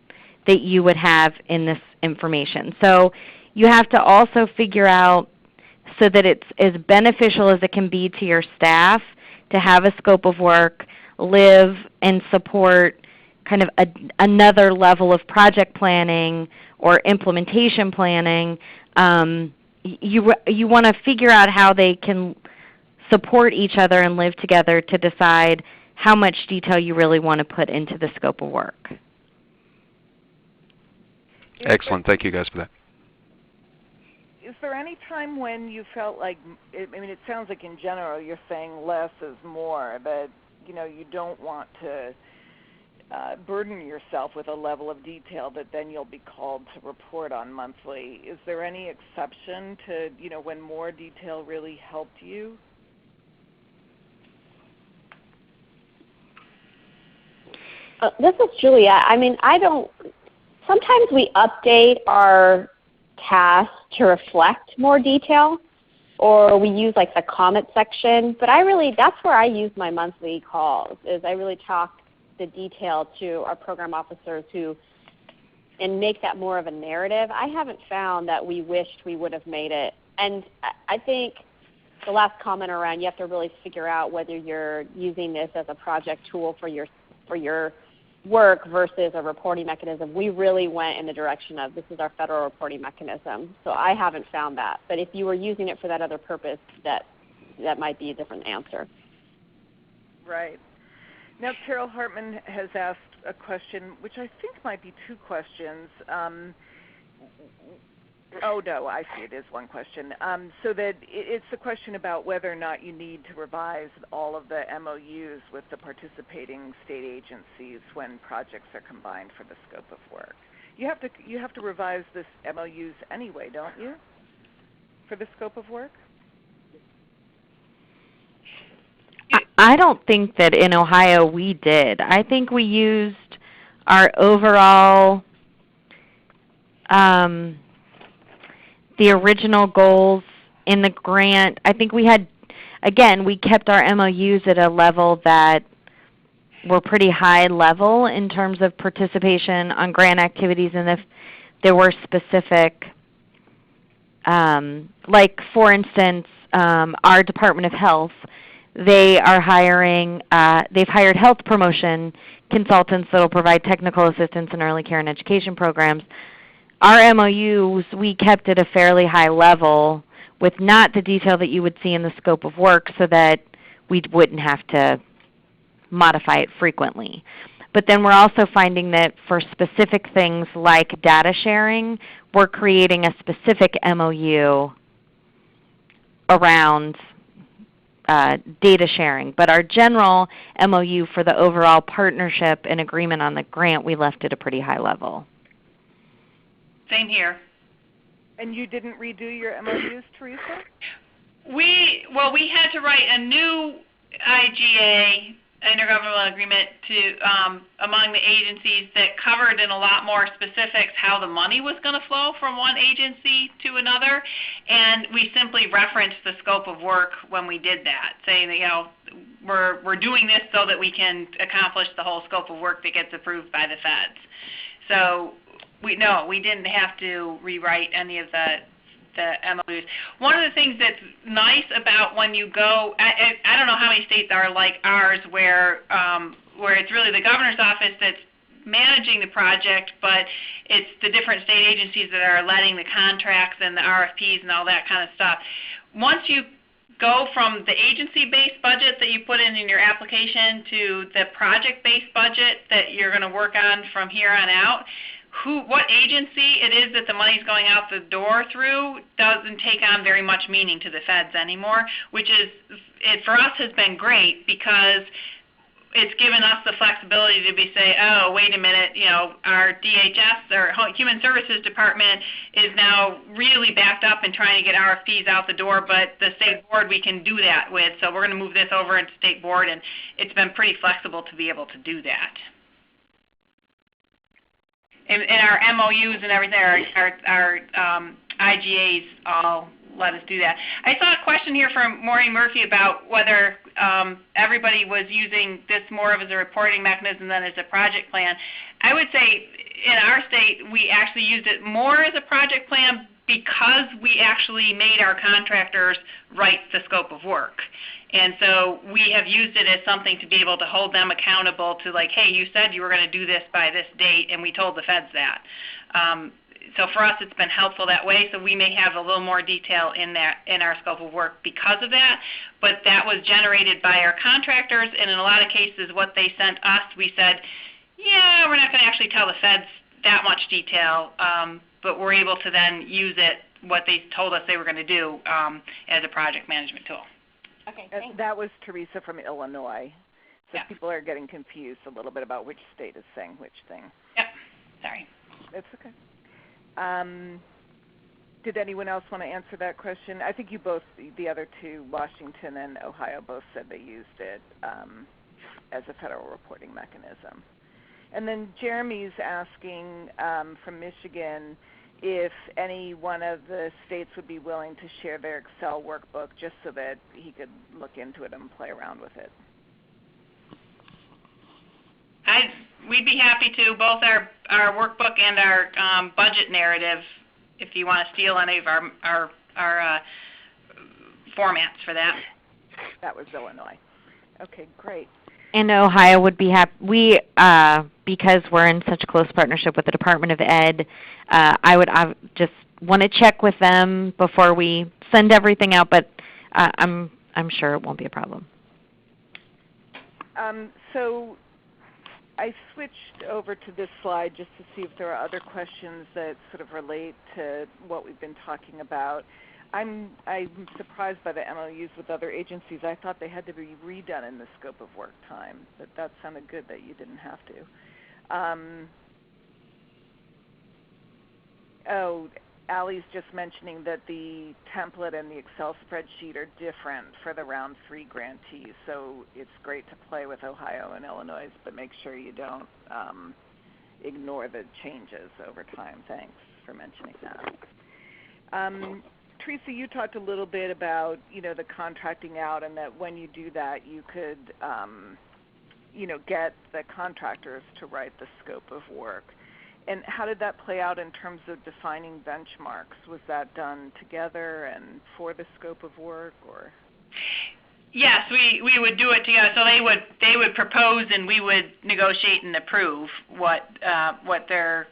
Speaker 14: that you would have in this information. So you have to also figure out, so that it's as beneficial as it can be to your staff to have a scope of work, live and support kind of another level of project planning or implementation planning. You want to figure out how they can support each other and live together to decide how much detail you really want to put into the scope of work.
Speaker 7: Excellent. Thank you guys for that.
Speaker 1: Is there any time when you felt like, it sounds like in general you're saying less is more, that you don't want to burden yourself with a level of detail that then you'll be called to report on monthly. Is there any exception to, when more detail really helped you?
Speaker 12: This is Julia. Sometimes we update our tasks to reflect more detail, or we use like the comment section, but that's where I use my monthly calls, is I really talk the detail to our program officers and make that more of a narrative. I haven't found that we wished we would have made it. And I think the last comment around, you have to really figure out whether you're using this as a project tool for your work versus a reporting mechanism. We really went in the direction of, this is our federal reporting mechanism. So I haven't found that. But if you were using it for that other purpose, that might be a different answer.
Speaker 1: Right. Now, Carol Hartman has asked a question, which I think might be two questions. Oh, no, I see it is one question. So that it's the question about whether or not you need to revise all of the MOUs with the participating state agencies when projects are combined for the scope of work. You have to revise this MOUs anyway, don't you, for the scope of work?
Speaker 14: I don't think that in Ohio we did. I think we used our overall the original goals in the grant. I think we kept our MOUs at a level that were pretty high level in terms of participation on grant activities, and if there were specific, like for instance, our Department of Health. They are hiring, they've hired health promotion consultants that will provide technical assistance in early care and education programs. Our MOUs, we kept at a fairly high level with not the detail that you would see in the scope of work so that we wouldn't have to modify it frequently. But then we're also finding that for specific things like data sharing, we're creating a specific MOU around data sharing. But our general MOU for the overall partnership and agreement on the grant, we left at a pretty high level.
Speaker 13: Same here.
Speaker 1: And you didn't redo your MOUs, Teresa?
Speaker 13: We had to write a new IGA, intergovernmental agreement, to among the agencies that covered in a lot more specifics how the money was going to flow from one agency to another, and we simply referenced the scope of work when we did that, saying that we're doing this so that we can accomplish the whole scope of work that gets approved by the feds. So we didn't have to rewrite any of the MOUs. One of the things that's nice about when you go, I don't know how many states are like ours where it's really the governor's office that's managing the project, but it's the different state agencies that are letting the contracts and the RFPs and all that kind of stuff. Once you go from the agency-based budget that you put in your application to the project-based budget that you're going to work on from here on out, what agency it is that the money's going out the door through doesn't take on very much meaning to the feds anymore, which for us has been great because it's given us the flexibility to say, oh, wait a minute, our DHS, or Human Services Department, is now really backed up in trying to get RFPs out the door, but the state board we can do that with, so we're going to move this over into state board, and it's been pretty flexible to be able to do that. And our MOUs and everything, our IGAs all let us do that. I saw a question here from Maureen Murphy about whether everybody was using this more of as a reporting mechanism than as a project plan. I would say in our state we actually used it more as a project plan because we actually made our contractors write the scope of work. And so we have used it as something to be able to hold them accountable to, like, hey, you said you were going to do this by this date, and we told the feds that. So for us it's been helpful that way, so we may have a little more detail in our scope of work because of that. But that was generated by our contractors, and in a lot of cases what they sent us, we said, yeah, we're not going to actually tell the feds that much detail, but we're able to then use it, what they told us they were going to do, as a project management tool.
Speaker 9: Okay, thanks.
Speaker 1: That was Teresa from Illinois. So people are getting confused a little bit about which state is saying which thing.
Speaker 13: Yep, sorry.
Speaker 1: That's okay. Did anyone else want to answer that question? I think you both, the other two, Washington and Ohio, both said they used it as a federal reporting mechanism. And then Jeremy's asking from Michigan if any one of the states would be willing to share their Excel workbook just so that he could look into it and play around with it.
Speaker 13: We'd be happy to, both our workbook and our budget narrative, if you want to steal any of our formats for that.
Speaker 1: That was Illinois. Okay, great.
Speaker 14: And Ohio would be happy. We, because we're in such close partnership with the Department of Ed, I just want to check with them before we send everything out, but I'm sure it won't be a problem.
Speaker 1: So I switched over to this slide just to see if there are other questions that sort of relate to what we've been talking about. I'm surprised by the MOUs with other agencies. I thought they had to be redone in the scope of work time, but that sounded good that you didn't have to. Allie's just mentioning that the template and the Excel spreadsheet are different for the round 3 grantees, so it's great to play with Ohio and Illinois, but make sure you don't ignore the changes over time. Thanks for mentioning that. Teresa, you talked a little bit about, the contracting out, and that when you do that, you could, get the contractors to write the scope of work. And how did that play out in terms of defining benchmarks? Was that done together and for the scope of work, or?
Speaker 13: Yes, we would do it together. So they would propose, and we would negotiate and approve what their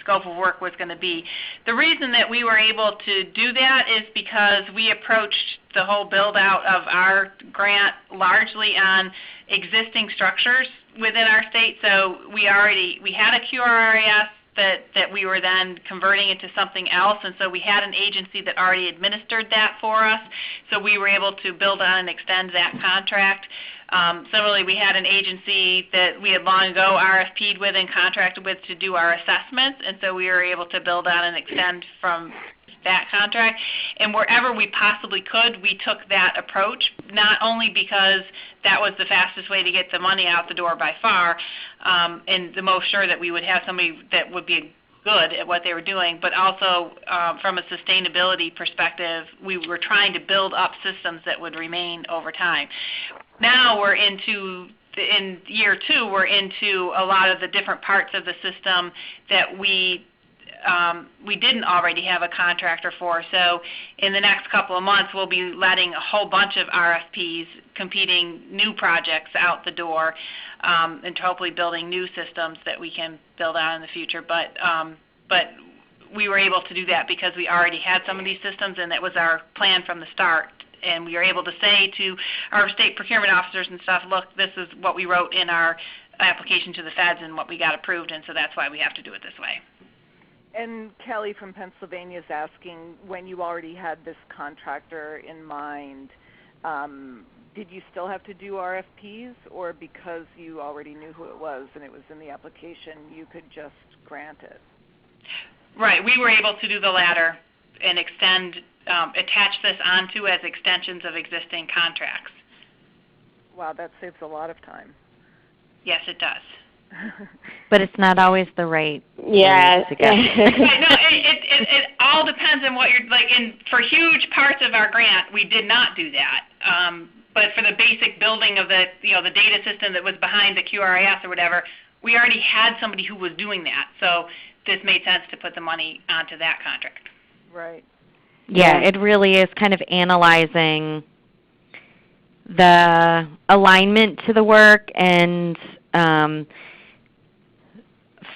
Speaker 13: scope of work was going to be. The reason that we were able to do that is because we approached the whole build out of our grant largely on existing structures within our state. So we had a QRIS that we were then converting into something else, and so we had an agency that already administered that for us, so we were able to build on and extend that contract. Similarly, we had an agency that we had long ago RFP'd with and contracted with to do our assessments, and so we were able to build on and extend from that contract. And wherever we possibly could, we took that approach, not only because that was the fastest way to get the money out the door by far, and the most sure that we would have somebody that would be good at what they were doing, but also from a sustainability perspective, we were trying to build up systems that would remain over time. Now we're in year 2, we're into a lot of the different parts of the system that we didn't already have a contractor for. So in the next couple of months, we'll be letting a whole bunch of RFPs competing new projects out the door, and hopefully building new systems that we can build out in the future. But we were able to do that because we already had some of these systems, and that was our plan from the start. And we were able to say to our state procurement officers and stuff, look, this is what we wrote in our application to the feds and what we got approved, and so that's why we have to do it this way.
Speaker 1: And Kelly from Pennsylvania is asking, when you already had this contractor in mind, did you still have to do RFPs, or because you already knew who it was and it was in the application, you could just grant it?
Speaker 13: Right. We were able to do the latter and attach this onto as extensions of existing contracts.
Speaker 1: Wow, that saves a lot of time.
Speaker 13: Yes, it does.
Speaker 14: But it's not always the right
Speaker 12: yeah.
Speaker 14: way to go.
Speaker 13: Right, no, it all depends on what you're like. And for huge parts of our grant, we did not do that. But for the basic building of the the data system that was behind the QRIS or whatever, we already had somebody who was doing that. So this made sense to put the money onto that contract.
Speaker 1: Right.
Speaker 14: Yeah, it really is kind of analyzing the alignment to the work, and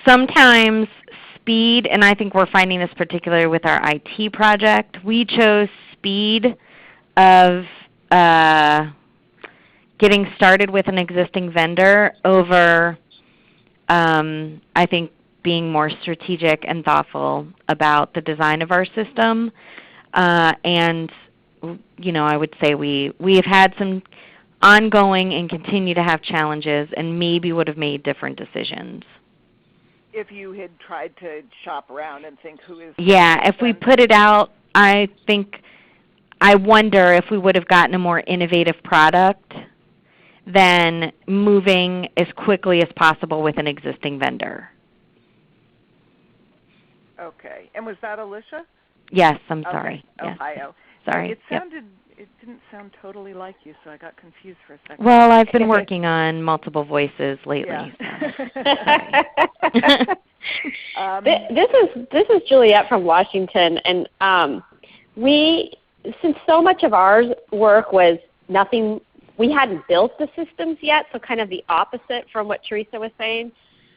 Speaker 14: sometimes speed, and I think we're finding this particularly with our IT project. We chose speed of getting started with an existing vendor over, I think, being more strategic and thoughtful about the design of our system. And, I would say we have had some ongoing and continue to have challenges, and maybe would have made different decisions.
Speaker 1: If you had tried to shop around and think who is...
Speaker 14: Yeah, if we put it out, I wonder if we would have gotten a more innovative product than moving as quickly as possible with an existing vendor.
Speaker 1: Okay. And was that Alicia?
Speaker 14: Yes, I'm sorry.
Speaker 1: Okay.
Speaker 14: Yes.
Speaker 1: Ohio.
Speaker 14: Sorry.
Speaker 1: It didn't sound totally like you, so I got confused for a second.
Speaker 14: Well, I've been working on multiple voices lately.
Speaker 1: Yeah.
Speaker 12: So. This is Juliet from Washington, and since so much of our work was nothing, we hadn't built the systems yet, so kind of the opposite from what Teresa was saying.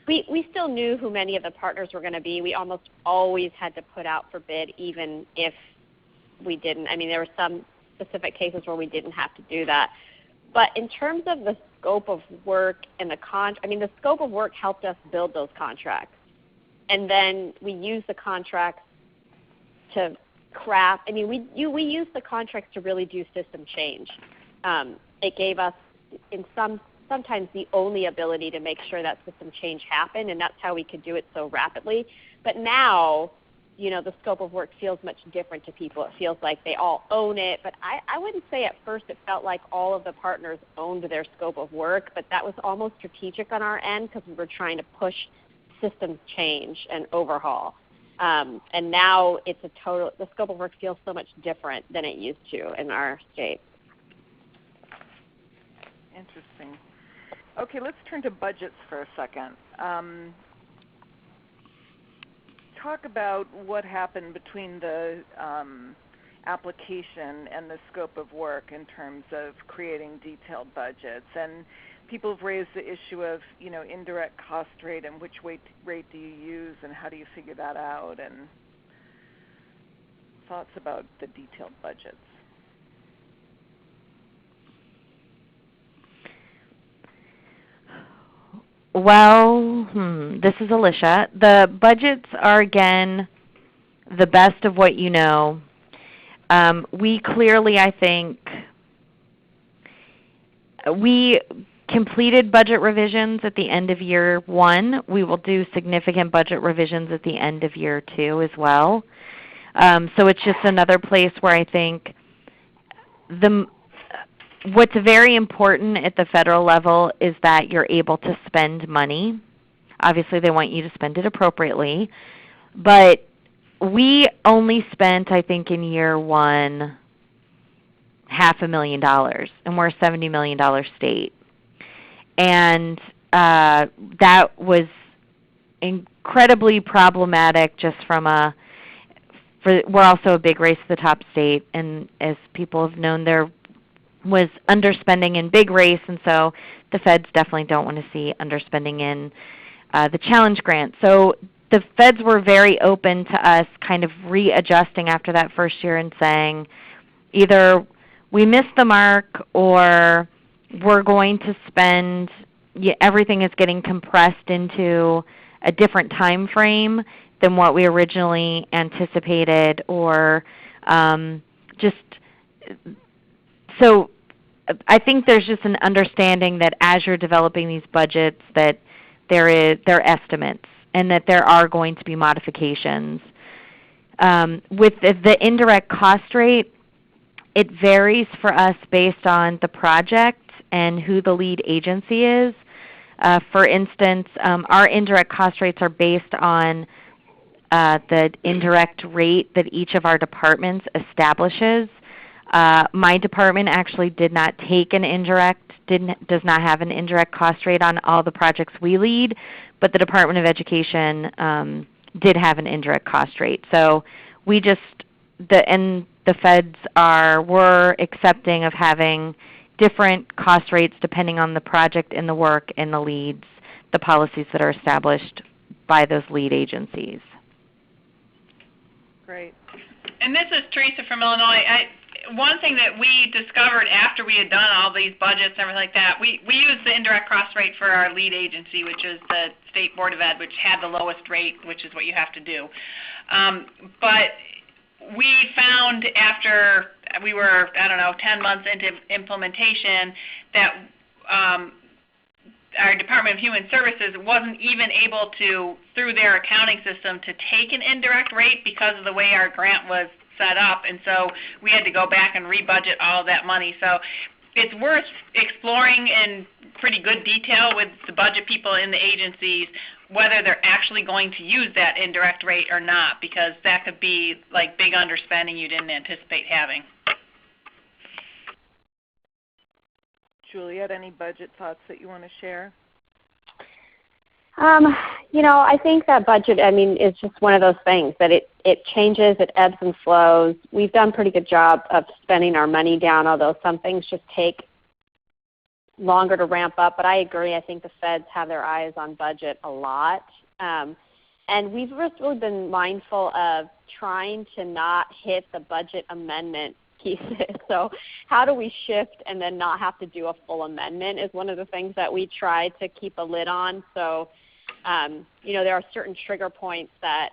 Speaker 12: We still knew who many of the partners were going to be. We almost always had to put out for bid, even if we didn't. I mean, there were some specific cases where we didn't have to do that. But in terms of the scope of work and the scope of work helped us build those contracts. And then we used the contracts to craft. I mean, we used the contracts to really do system change. It gave us, sometimes the only ability to make sure that system change happened, and that's how we could do it so rapidly. But now, the scope of work feels much different to people. It feels like they all own it. But I wouldn't say at first it felt like all of the partners owned their scope of work, but that was almost strategic on our end because we were trying to push systems change and overhaul. And now the scope of work feels so much different than it used to in our state.
Speaker 1: Interesting. Okay, let's turn to budgets for a second. talk about what happened between the application and the scope of work in terms of creating detailed budgets. And people have raised the issue of, indirect cost rate and which rate do you use and how do you figure that out, and thoughts about the detailed budgets.
Speaker 14: Well, this is Alicia. The budgets are, again, the best of what you know. We clearly, I think, we completed budget revisions at the end of year 1. We will do significant budget revisions at the end of year 2 as well. So it's just another place where I think what's very important at the federal level is that you're able to spend money. Obviously, they want you to spend it appropriately. But we only spent, I think, in year 1, $500,000, and we're a $70 million state. And that was incredibly problematic just from we're also a big race to the top state, and as people have known, there was underspending in big race, and so the feds definitely don't want to see underspending in the challenge grant. So the feds were very open to us kind of readjusting after that first year and saying either we missed the mark or we're going to spend, everything is getting compressed into a different time frame than what we originally anticipated, or just so I think there's just an understanding that as you're developing these budgets that they're estimates and that there are going to be modifications. With the indirect cost rate, it varies for us based on the project and who the lead agency is. For instance, our indirect cost rates are based on the indirect rate that each of our departments establishes. My department actually did not take an does not have an indirect cost rate on all the projects we lead, but the Department of Education did have an indirect cost rate. So we the feds were accepting of having different cost rates depending on the project and the work and the leads, the policies that are established by those lead agencies.
Speaker 1: Great.
Speaker 13: And this is Teresa from Illinois. One thing that we discovered after we had done all these budgets and everything like that, we used the indirect cost rate for our lead agency, which is the State Board of Ed, which had the lowest rate, which is what you have to do. But we found after we were, 10 months into implementation that our Department of Human Services wasn't even able to, through their accounting system, to take an indirect rate because of the way our grant was set up, and so we had to go back and rebudget all of that money. So it's worth exploring in pretty good detail with the budget people in the agencies whether they're actually going to use that indirect rate or not, because that could be like big underspending you didn't anticipate having.
Speaker 1: Juliet, any budget thoughts that you want to share?
Speaker 12: I think that budget, is just one of those things that it changes, it ebbs and flows. We've done a pretty good job of spending our money down, although some things just take longer to ramp up. But I agree, I think the feds have their eyes on budget a lot. And we've just really been mindful of trying to not hit the budget amendment pieces. So how do we shift and then not have to do a full amendment is one of the things that we try to keep a lid on. So there are certain trigger points that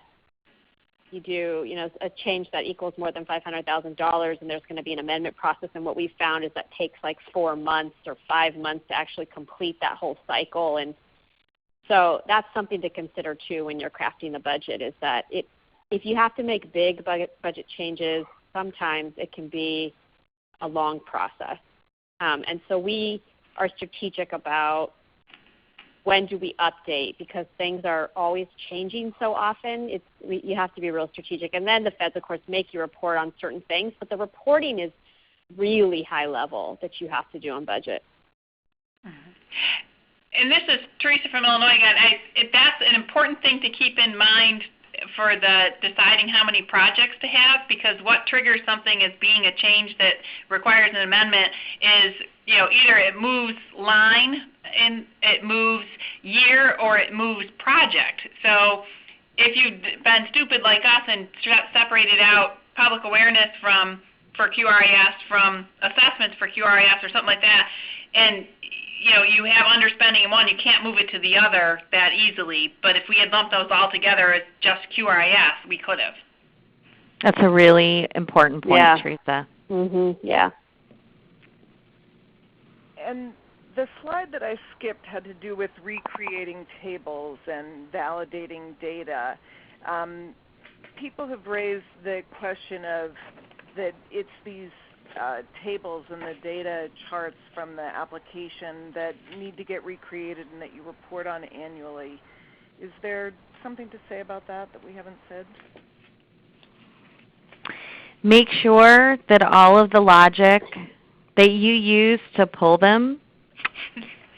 Speaker 12: you do, a change that equals more than $500,000, and there's going to be an amendment process. And what we've found is that takes like 4 months or 5 months to actually complete that whole cycle. And so that's something to consider too when you're crafting the budget, is that if you have to make big budget changes, sometimes it can be a long process. And so we are strategic about when do we update, because things are always changing so often. You have to be real strategic. And then the feds, of course, make you report on certain things, but the reporting is really high level that you have to do on budget.
Speaker 13: And this is Teresa from Illinois again. That's an important thing to keep in mind for the deciding how many projects to have, because what triggers something as being a change that requires an amendment is, either it moves line and it moves year or it moves project. So if you've been stupid like us and separated out public awareness for QRIS from assessments for QRIS or something like that, and you have underspending in one, you can't move it to the other that easily. But if we had lumped those all together as just QRIS, we could have.
Speaker 14: That's a really important point, Teresa.
Speaker 12: Yeah.
Speaker 1: And the slide that I skipped had to do with recreating tables and validating data. People have raised the question of that it's these tables and the data charts from the application that need to get recreated and that you report on annually. Is there something to say about that we haven't said?
Speaker 14: Make sure that all of the logic that you use to pull them,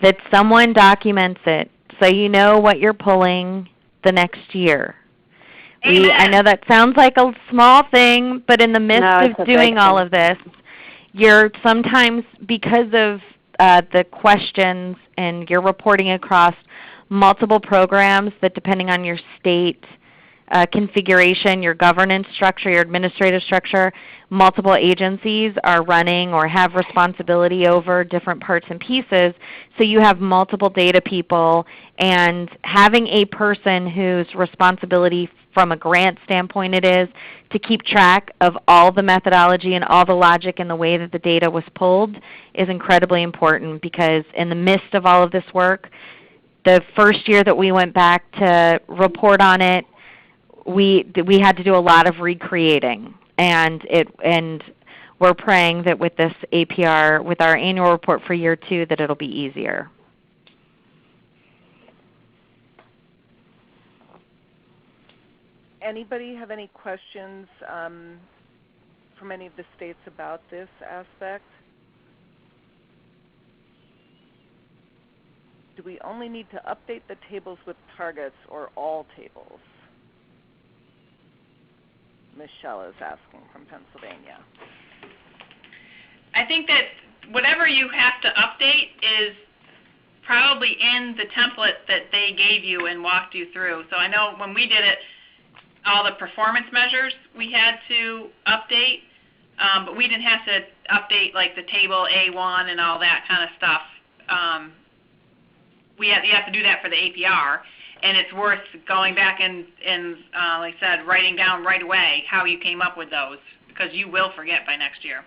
Speaker 14: that someone documents it so you know what you're pulling the next year. I know that sounds like a small thing, but in the midst of doing all of this, you're sometimes, because of the questions and you're reporting across multiple programs that, depending on your state configuration, your governance structure, your administrative structure, multiple agencies are running or have responsibility over different parts and pieces. So you have multiple data people, and having a person whose responsibility from a grant standpoint it is to keep track of all the methodology and all the logic and the way that the data was pulled is incredibly important, because in the midst of all of this work, the first year that we went back to report on it, we had to do a lot of recreating, and we're praying that with this APR, with our annual report for year 2, that it'll be easier.
Speaker 1: Anybody have any questions from any of the states about this aspect? Do we only need to update the tables with targets or all tables? Michelle is asking from Pennsylvania.
Speaker 13: I think that whatever you have to update is probably in the template that they gave you and walked you through. So I know when we did it, all the performance measures we had to update, but we didn't have to update like the table A1 and all that kind of stuff. You have to do that for the APR, and it's worth going back and like I said, writing down right away how you came up with those, because you will forget by next year.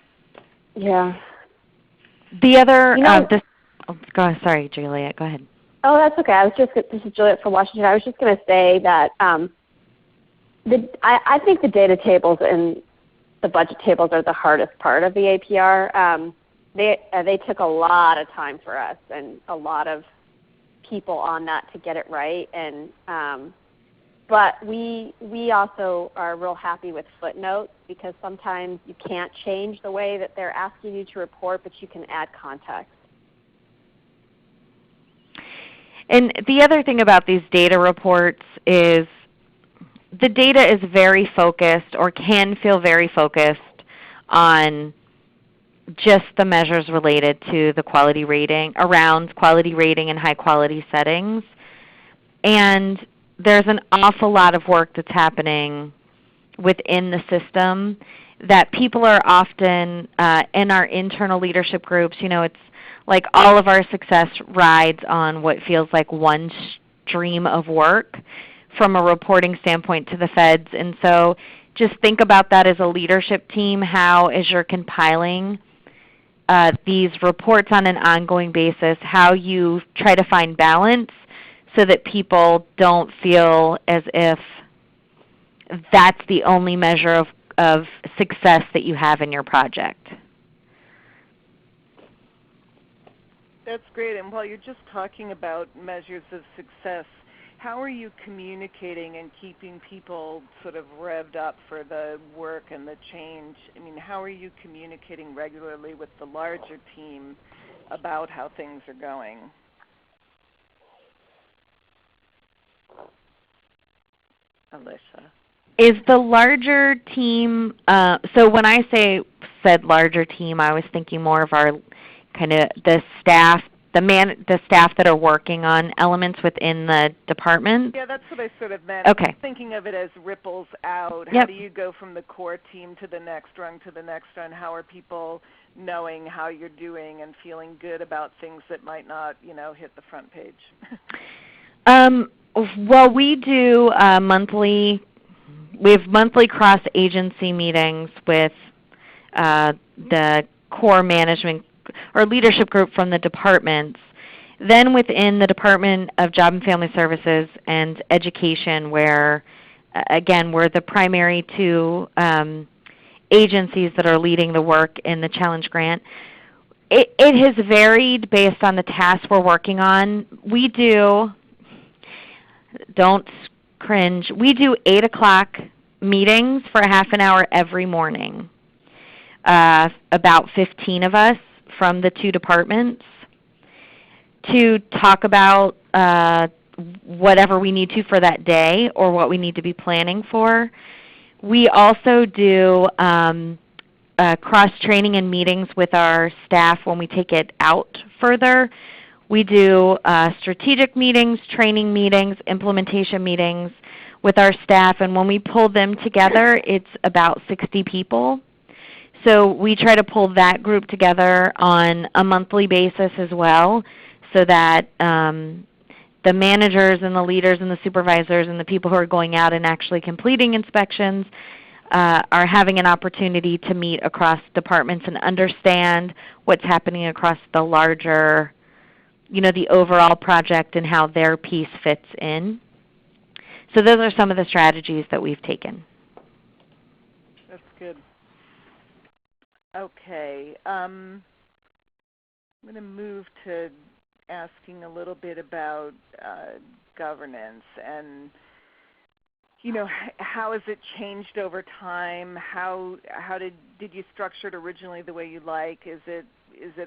Speaker 12: Yeah.
Speaker 14: The other, sorry, Juliet, go ahead.
Speaker 12: Oh, that's okay. This is Juliet from Washington. I was just going to say that I think the data tables and the budget tables are the hardest part of the APR. They took a lot of time for us and a lot of people on that to get it right. And but we also are real happy with footnotes, because sometimes you can't change the way that they're asking you to report, but you can add context.
Speaker 14: And the other thing about these data reports is the data is very focused, or can feel very focused, on just the measures related to the quality rating, around quality rating and high quality settings. And there's an awful lot of work that's happening within the system that people are often, in our internal leadership groups, it's like all of our success rides on what feels like one stream of work from a reporting standpoint to the feds. And so just think about that as a leadership team. How, as you're compiling these reports on an ongoing basis, how you try to find balance so that people don't feel as if that's the only measure of success that you have in your project.
Speaker 1: That's great. And while you're just talking about measures of success, how are you communicating and keeping people sort of revved up for the work and the change? I mean, how are you communicating regularly with the larger team about how things are going? Alicia.
Speaker 14: Is the larger team, so when I said larger team, I was thinking more of our kind of the staff, the staff that are working on elements within the department?
Speaker 1: Yeah, that's what I sort of meant.
Speaker 14: Okay.
Speaker 1: Thinking of it as ripples out.
Speaker 14: Yep.
Speaker 1: How do you go from the core team to the next rung to the next rung? How are people knowing how you're doing and feeling good about things that might not, hit the front page?
Speaker 14: Well, we do we have monthly cross-agency meetings with the core management or leadership group from the departments. Then within the Department of Job and Family Services and Education, where, again, we're the primary two agencies that are leading the work in the Challenge Grant, it has varied based on the tasks we're working on. We do, don't cringe, we do 8 o'clock meetings for a half an hour every morning. About 15 of us from the two departments to talk about whatever we need to for that day or what we need to be planning for. We also do cross-training and meetings with our staff when we take it out further. We do strategic meetings, training meetings, implementation meetings with our staff, and when we pull them together, it's about 60 people. So we try to pull that group together on a monthly basis as well, so that the managers and the leaders and the supervisors and the people who are going out and actually completing inspections are having an opportunity to meet across departments and understand what's happening across the larger, the overall project and how their piece fits in. So those are some of the strategies that we've taken.
Speaker 1: That's good. Okay. I'm going to move to asking a little bit about governance and, how has it changed over time? How did you structure it originally the way you like? Is it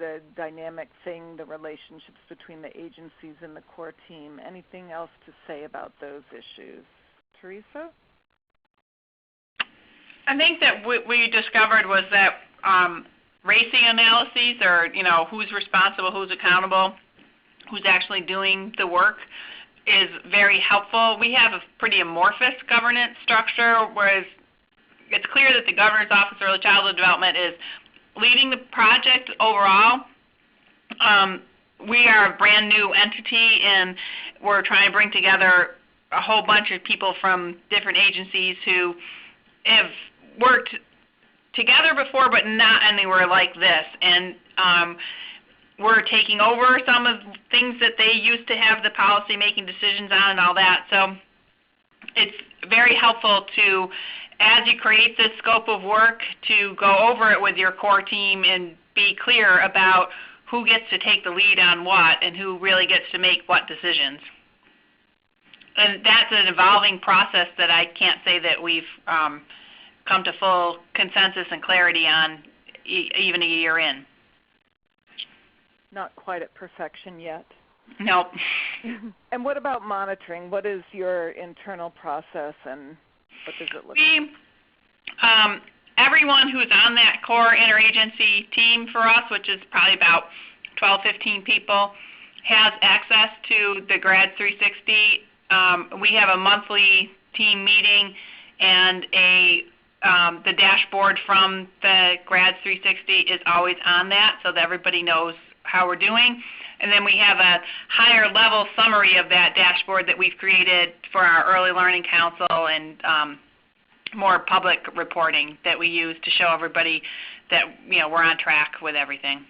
Speaker 1: a dynamic thing, the relationships between the agencies and the core team? Anything else to say about those issues? Teresa?
Speaker 13: I think that what we discovered was that racing analyses, or who's responsible, who's accountable, who's actually doing the work, is very helpful. We have a pretty amorphous governance structure, whereas it's clear that the Governor's Office of Early Childhood Development is leading the project overall. We are a brand new entity, and we're trying to bring together a whole bunch of people from different agencies who have worked together before, but not anywhere like this. And we're taking over some of the things that they used to have the policy-making decisions on and all that. So it's very helpful to, as you create this scope of work, to go over it with your core team and be clear about who gets to take the lead on what and who really gets to make what decisions. And that's an evolving process that I can't say that we've come to full consensus and clarity on even a year in.
Speaker 1: Not quite at perfection yet.
Speaker 13: Nope.
Speaker 1: And what about monitoring? What is your internal process, and what does it look like?
Speaker 13: Everyone who's on that core interagency team for us, which is probably about 12, 15 people, has access to the Grad 360. We have a monthly team meeting, and the dashboard from the Grad 360 is always on that, so that everybody knows how we're doing. And then we have a higher level summary of that dashboard that we've created for our Early Learning Council and more public reporting that we use to show everybody that we're on track with everything.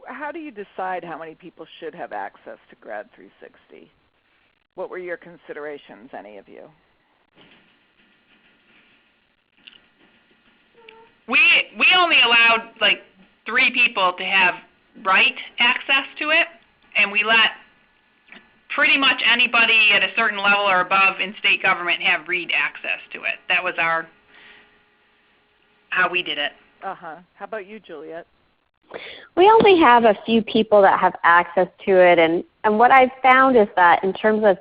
Speaker 1: How do you decide how many people should have access to Grad 360? What were your considerations, any of you?
Speaker 13: We only allowed 3 people to have write access to it, and we let pretty much anybody at a certain level or above in state government have read access to it. That was how we did it.
Speaker 1: How about you, Juliet?
Speaker 12: We only have a few people that have access to it, and what I've found is that in terms of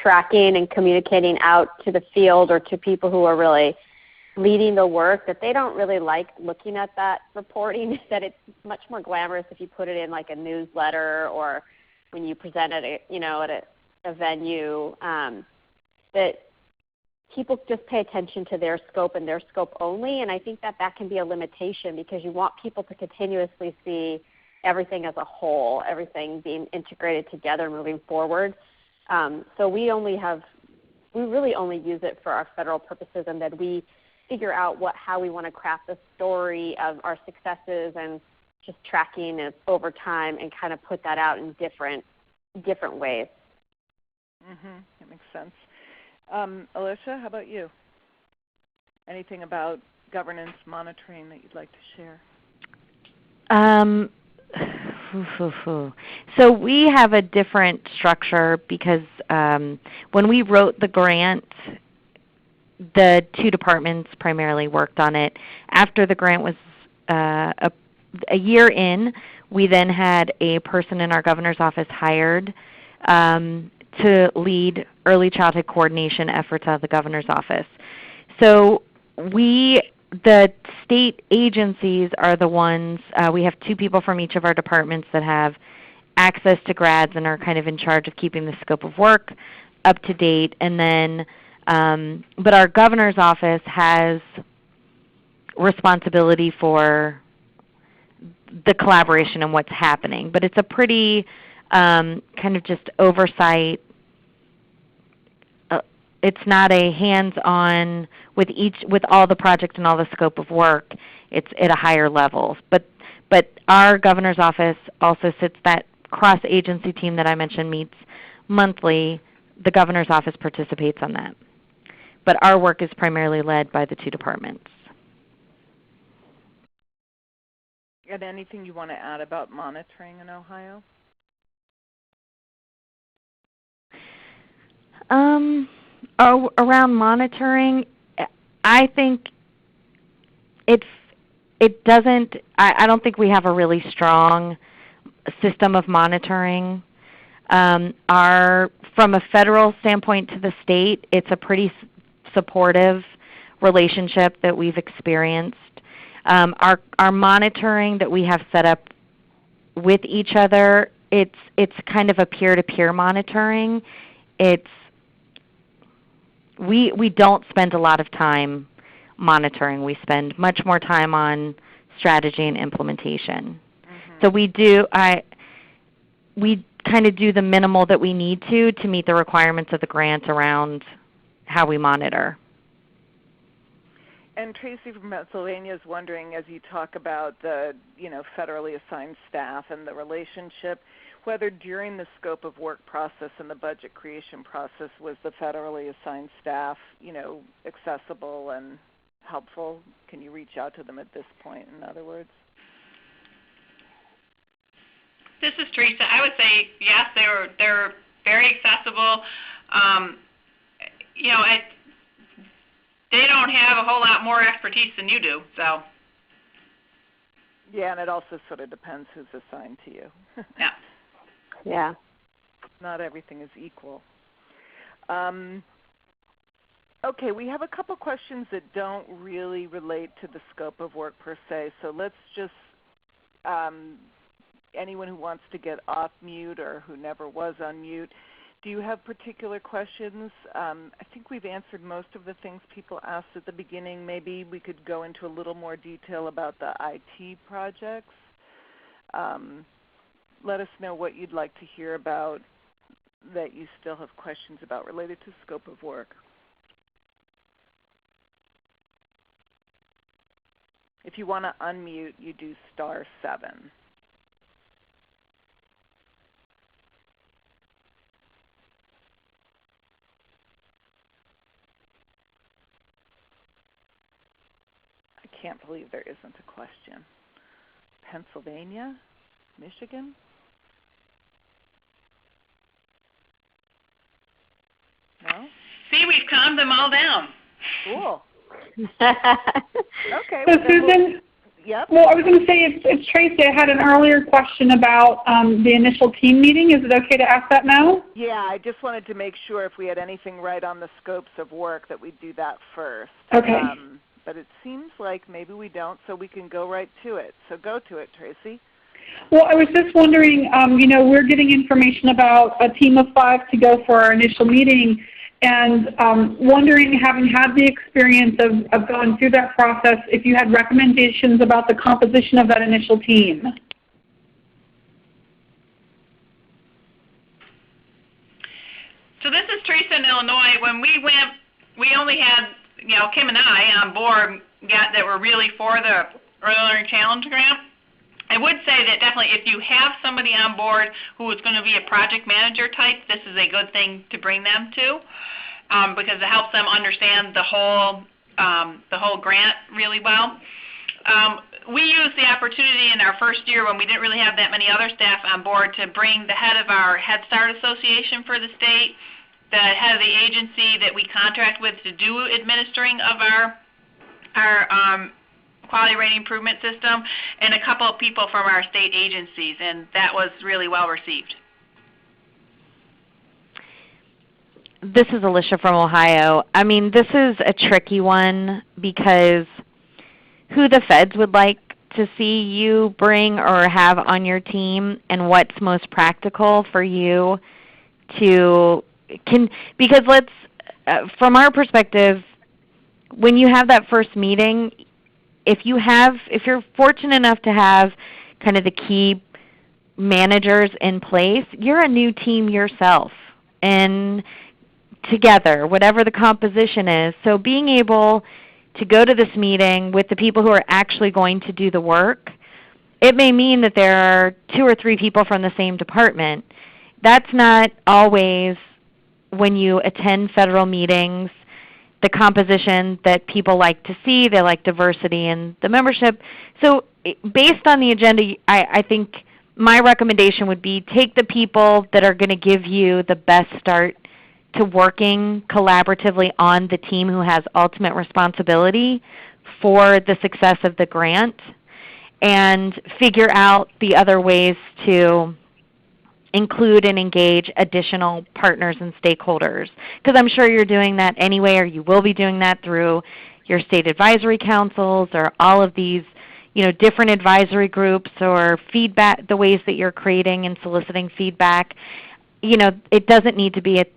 Speaker 12: tracking and communicating out to the field or to people who are really leading the work, that they don't really like looking at that reporting, that it's much more glamorous if you put it in like a newsletter or when you present it at a venue, that people just pay attention to their scope and their scope only, and I think that that can be a limitation because you want people to continuously see everything as a whole, everything being integrated together moving forward. So we really only use it for our federal purposes, and then we figure out how we want to craft the story of our successes and just tracking it over time and kind of put that out in different ways.
Speaker 1: That makes sense. Alicia, how about you? Anything about governance monitoring that you'd like to share?
Speaker 14: So we have a different structure because when we wrote the grant, the two departments primarily worked on it. After the grant was a year in, we then had a person in our governor's office hired to lead early childhood coordination efforts out of the governor's office. So the state agencies are the ones, we have two people from each of our departments that have access to grads and are kind of in charge of keeping the scope of work up to date. And then, but our governor's office has responsibility for the collaboration and what's happening. But it's a pretty kind of just oversight. It's not a hands-on with all the projects and all the scope of work. It's at a higher level. But our governor's office also sits, that cross-agency team that I mentioned meets monthly. The governor's office participates on that. But our work is primarily led by the two departments.
Speaker 1: And anything you want to add about monitoring in Ohio?
Speaker 14: Around monitoring, I think it doesn't. I don't think we have a really strong system of monitoring. From a federal standpoint to the state, it's a pretty supportive relationship that we've experienced. Our monitoring that we have set up with each other, it's kind of a peer-to-peer monitoring. We don't spend a lot of time monitoring. We spend much more time on strategy and implementation. So we kind of do the minimal that we need to meet the requirements of the grant around how we monitor.
Speaker 1: And Tracy from Pennsylvania is wondering, as you talk about the federally assigned staff and the relationship, whether during the scope of work process and the budget creation process was the federally assigned staff, accessible and helpful? Can you reach out to them at this point, in other words?
Speaker 13: This is Teresa. I would say yes, they're very accessible. They don't have a whole lot more expertise than you do, so.
Speaker 1: Yeah, and it also sort of depends who's assigned to you.
Speaker 13: Yeah.
Speaker 12: Yeah.
Speaker 1: Not everything is equal. Okay, we have a couple questions that don't really relate to the scope of work per se, so let's just, anyone who wants to get off mute or who never was on mute, do you have particular questions? I think we've answered most of the things people asked at the beginning. Maybe we could go into a little more detail about the IT projects. Let us know what you'd like to hear about that you still have questions about related to scope of work. If you want to unmute, you do *7. I can't believe there isn't a question. Pennsylvania? Michigan? No?
Speaker 13: See, we've calmed them all down.
Speaker 1: Cool. Okay.
Speaker 10: So Susan,
Speaker 1: Yep.
Speaker 10: Well, I was going to say, it's Tracy. I had an earlier question about the initial team meeting. Is it okay to ask that now?
Speaker 1: Yeah, I just wanted to make sure if we had anything right on the scopes of work that we'd do that first.
Speaker 10: Okay.
Speaker 1: But it seems like maybe we don't, so we can go right to it. So go to it, Tracy.
Speaker 10: Well, I was just wondering, we're getting information about a team of 5 to go for our initial meeting, and wondering, having had the experience of going through that process, if you had recommendations about the composition of that initial team.
Speaker 13: So this is Teresa in Illinois. When we went, we only had, Kim and I on board that were really for the Early Learning Challenge grant. I would say that definitely if you have somebody on board who is going to be a project manager type, this is a good thing to bring them to, because it helps them understand the whole grant really well. We used the opportunity in our first year when we didn't really have that many other staff on board to bring the head of our Head Start Association for the state, the head of the agency that we contract with to do administering of our quality rating improvement system, and a couple of people from our state agencies, and that was really well received.
Speaker 14: This is Alicia from Ohio. I mean, this is a tricky one because who the feds would like to see you bring or have on your team, and what's most practical for you to because from our perspective, when you have that first meeting, if you're fortunate enough to have kind of the key managers in place, you're a new team yourself, and together, whatever the composition is. So being able to go to this meeting with the people who are actually going to do the work, it may mean that there are 2 or 3 people from the same department. That's not always, when you attend federal meetings, the composition that people like to see. They like diversity in the membership. So based on the agenda, I think my recommendation would be take the people that are going to give you the best start to working collaboratively on the team who has ultimate responsibility for the success of the grant, and figure out the other ways to include and engage additional partners and stakeholders. Because I'm sure you're doing that anyway, or you will be doing that through your state advisory councils or all of these different advisory groups, or feedback, the ways that you're creating and soliciting feedback. It doesn't need to be at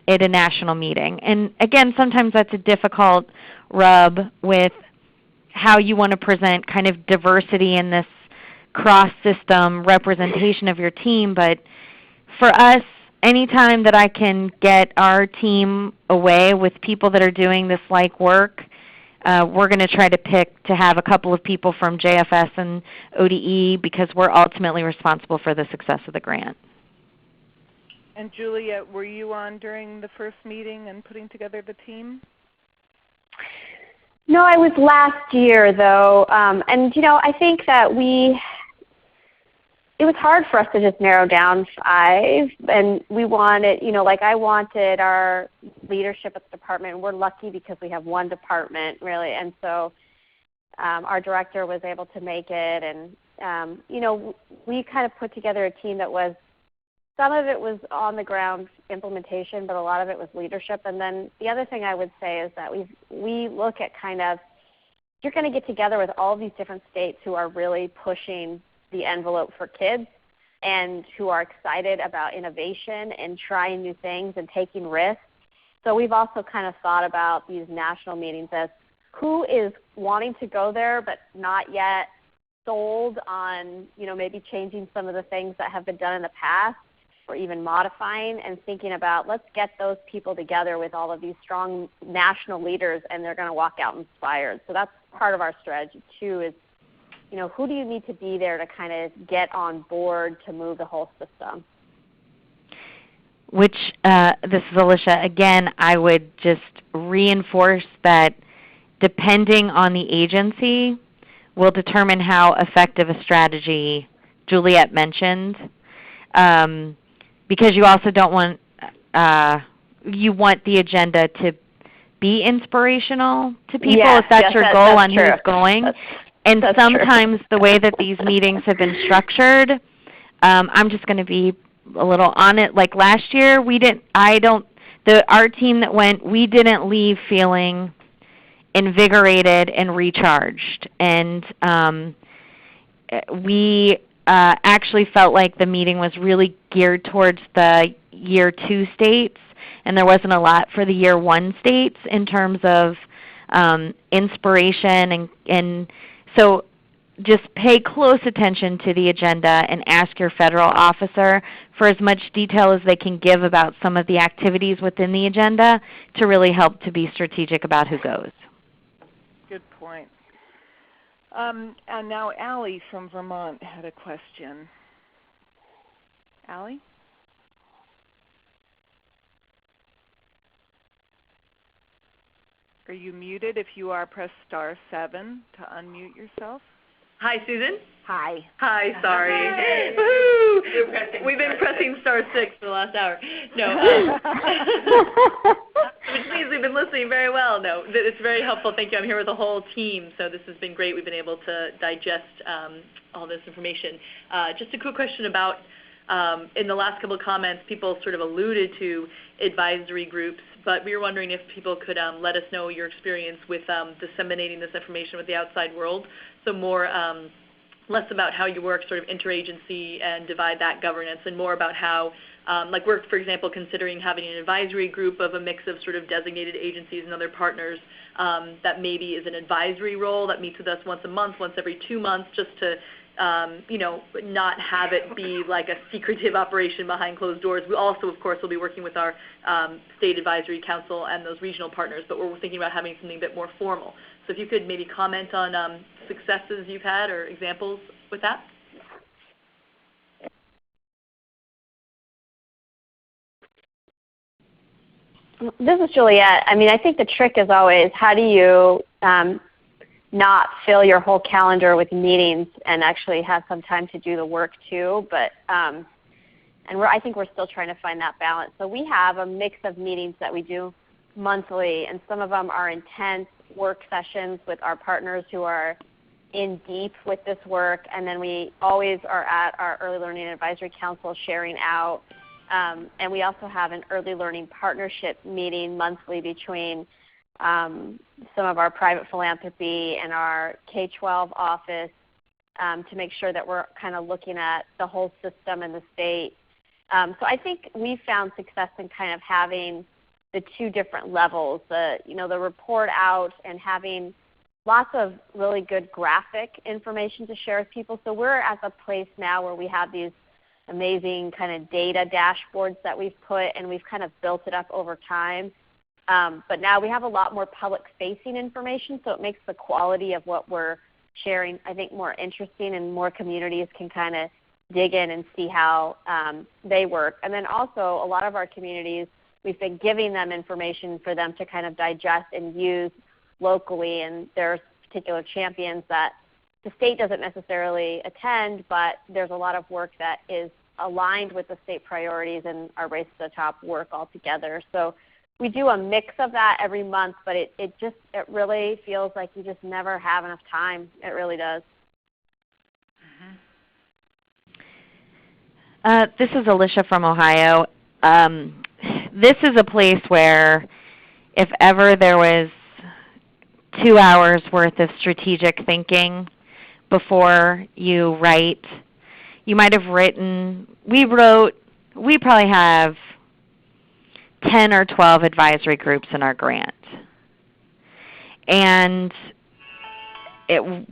Speaker 14: a national meeting. And again, sometimes that's a difficult rub with how you want to present kind of diversity in this cross-system representation of your team. But for us, anytime that I can get our team away with people that are doing this like work, we're going to try to pick to have a couple of people from JFS and ODE, because we're ultimately responsible for the success of the grant.
Speaker 1: And Juliet, were you on during the first meeting and putting together the team?
Speaker 12: No, I was last year though, and I think that it was hard for us to just narrow down 5, and we wanted, I wanted our leadership at the department, and we're lucky because we have one department really, and so our director was able to make it, and we kind of put together a team that was, some of it was on the ground implementation, but a lot of it was leadership. And then the other thing I would say is that we look at kind of, you're going to get together with all these different states who are really pushing the envelope for kids and who are excited about innovation and trying new things and taking risks. So we've also kind of thought about these national meetings as who is wanting to go there but not yet sold on, maybe changing some of the things that have been done in the past, or even modifying, and thinking about, let's get those people together with all of these strong national leaders, and they're going to walk out inspired. So that's part of our strategy too, is who do you need to be there to kind of get on board to move the whole system?
Speaker 14: Which, this is Alicia. Again, I would just reinforce that depending on the agency will determine how effective a strategy Juliet mentioned. Because you also don't want, you want the agenda to be inspirational to people, if that's your goal on who's going. And
Speaker 12: That's
Speaker 14: sometimes the way that these meetings have been structured, I'm just going to be a little on it. Like last year, our team that went, we didn't leave feeling invigorated and recharged. And we actually felt like the meeting was really geared towards the year 2 states, and there wasn't a lot for the year 1 states in terms of inspiration. And so just pay close attention to the agenda and ask your federal officer for as much detail as they can give about some of the activities within the agenda to really help to be strategic about who goes.
Speaker 1: Good point. And now Allie from Vermont had a question. Allie? Are you muted? If you are, press *7 to unmute yourself.
Speaker 15: Hi, Susan.
Speaker 1: Hi.
Speaker 15: Hi, sorry.
Speaker 1: Hi.
Speaker 15: Woo! We've been pressing *6 for the last hour. No. Which means we've been listening very well. No, it's very helpful. Thank you. I'm here with the whole team, so this has been great. We've been able to digest all this information. Just a quick question about, in the last couple of comments, people sort of alluded to advisory groups, but we were wondering if people could let us know your experience with disseminating this information with the outside world. So more, less about how you work sort of interagency and divide that governance, and more about how, like we're, for example, considering having an advisory group of a mix of sort of designated agencies and other partners that maybe is an advisory role that meets with us once a month, once every 2 months, just to not have it be like a secretive operation behind closed doors. We also, of course, will be working with our state advisory council and those regional partners, but we're thinking about having something a bit more formal. So if you could maybe comment on successes you've had or examples with that.
Speaker 12: This is Juliet. I mean, I think the trick is always how do you not fill your whole calendar with meetings and actually have some time to do the work too. But I think we're still trying to find that balance. So we have a mix of meetings that we do monthly, and some of them are intense work sessions with our partners who are in deep with this work, and then we always are at our Early Learning Advisory Council sharing out. And we also have an early learning partnership meeting monthly between some of our private philanthropy and our K-12 office to make sure that we're kind of looking at the whole system and the state. So I think we found success in kind of having the 2 different levels, the report out and having lots of really good graphic information to share with people. So we're at the place now where we have these amazing kind of data dashboards that we've put, and we've kind of built it up over time. But now we have a lot more public-facing information, so it makes the quality of what we're sharing, I think, more interesting, and more communities can kind of dig in and see how they work. And then also a lot of our communities, we've been giving them information for them to kind of digest and use locally, and there's particular champions that the state doesn't necessarily attend, but there's a lot of work that is aligned with the state priorities and our Race to the Top work altogether. So we do a mix of that every month, but it really feels like you just never have enough time. It really does.
Speaker 14: This is Alicia from Ohio. This is a place where if ever there was 2 hours worth of strategic thinking before you write, you might have written, we probably have 10 or 12 advisory groups in our grant. And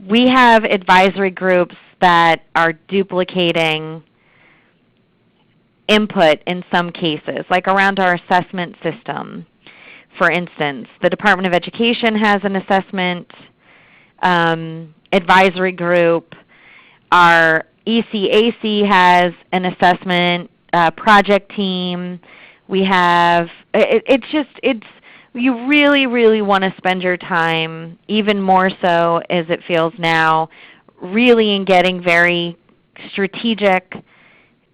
Speaker 14: we have advisory groups that are duplicating input in some cases, like around our assessment system. For instance, the Department of Education has an assessment advisory group. Our ECAC has an assessment project team. We have, you really, really want to spend your time, even more so as it feels now, really in getting very strategic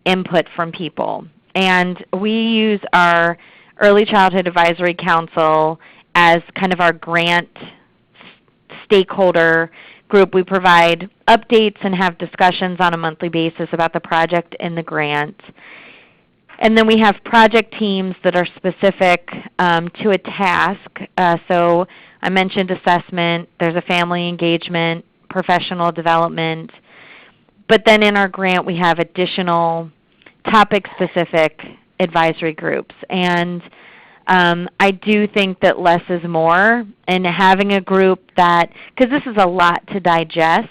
Speaker 14: input from people. And we use our Early Childhood Advisory Council as kind of our grant stakeholder group, we provide updates and have discussions on a monthly basis about the project and the grant. And then we have project teams that are specific to a task. So I mentioned assessment, there's a family engagement, professional development. But then in our grant we have additional topic-specific advisory groups. And I do think that less is more, and having a group that, because this is a lot to digest,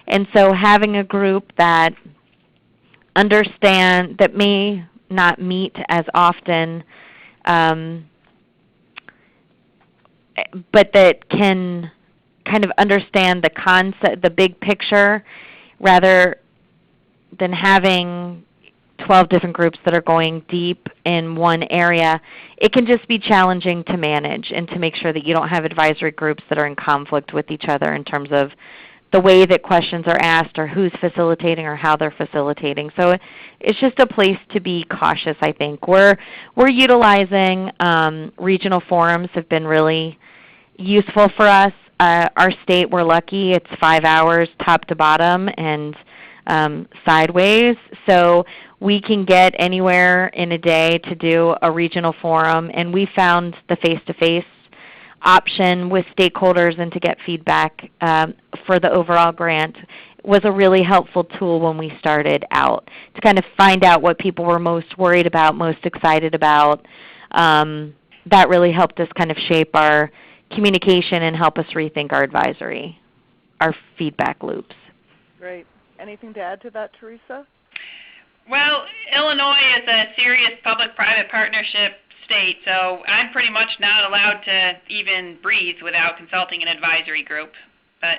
Speaker 14: and so having a group that understand, that may not meet as often, but that can kind of understand the concept, the big picture, rather than having 12 different groups that are going deep in one area. It can just be challenging to manage and to make sure that you don't have advisory groups that are in conflict with each other in terms of the way that questions are asked or who's facilitating or how they're facilitating. So it's just a place to be cautious, I think. We're utilizing regional forums have been really useful for us. Our state, we're lucky, it's 5 hours top to bottom and sideways. So we can get anywhere in a day to do a regional forum, and we found the face-to-face option with stakeholders and to get feedback for the overall grant was a really helpful tool when we started out to kind of find out what people were most worried about, most excited about. That really helped us kind of shape our communication and help us rethink our advisory, our feedback loops.
Speaker 1: Great. Anything to add to that, Teresa?
Speaker 13: Well, Illinois is a serious public-private partnership state, so I'm pretty much not allowed to even breathe without consulting an advisory group. But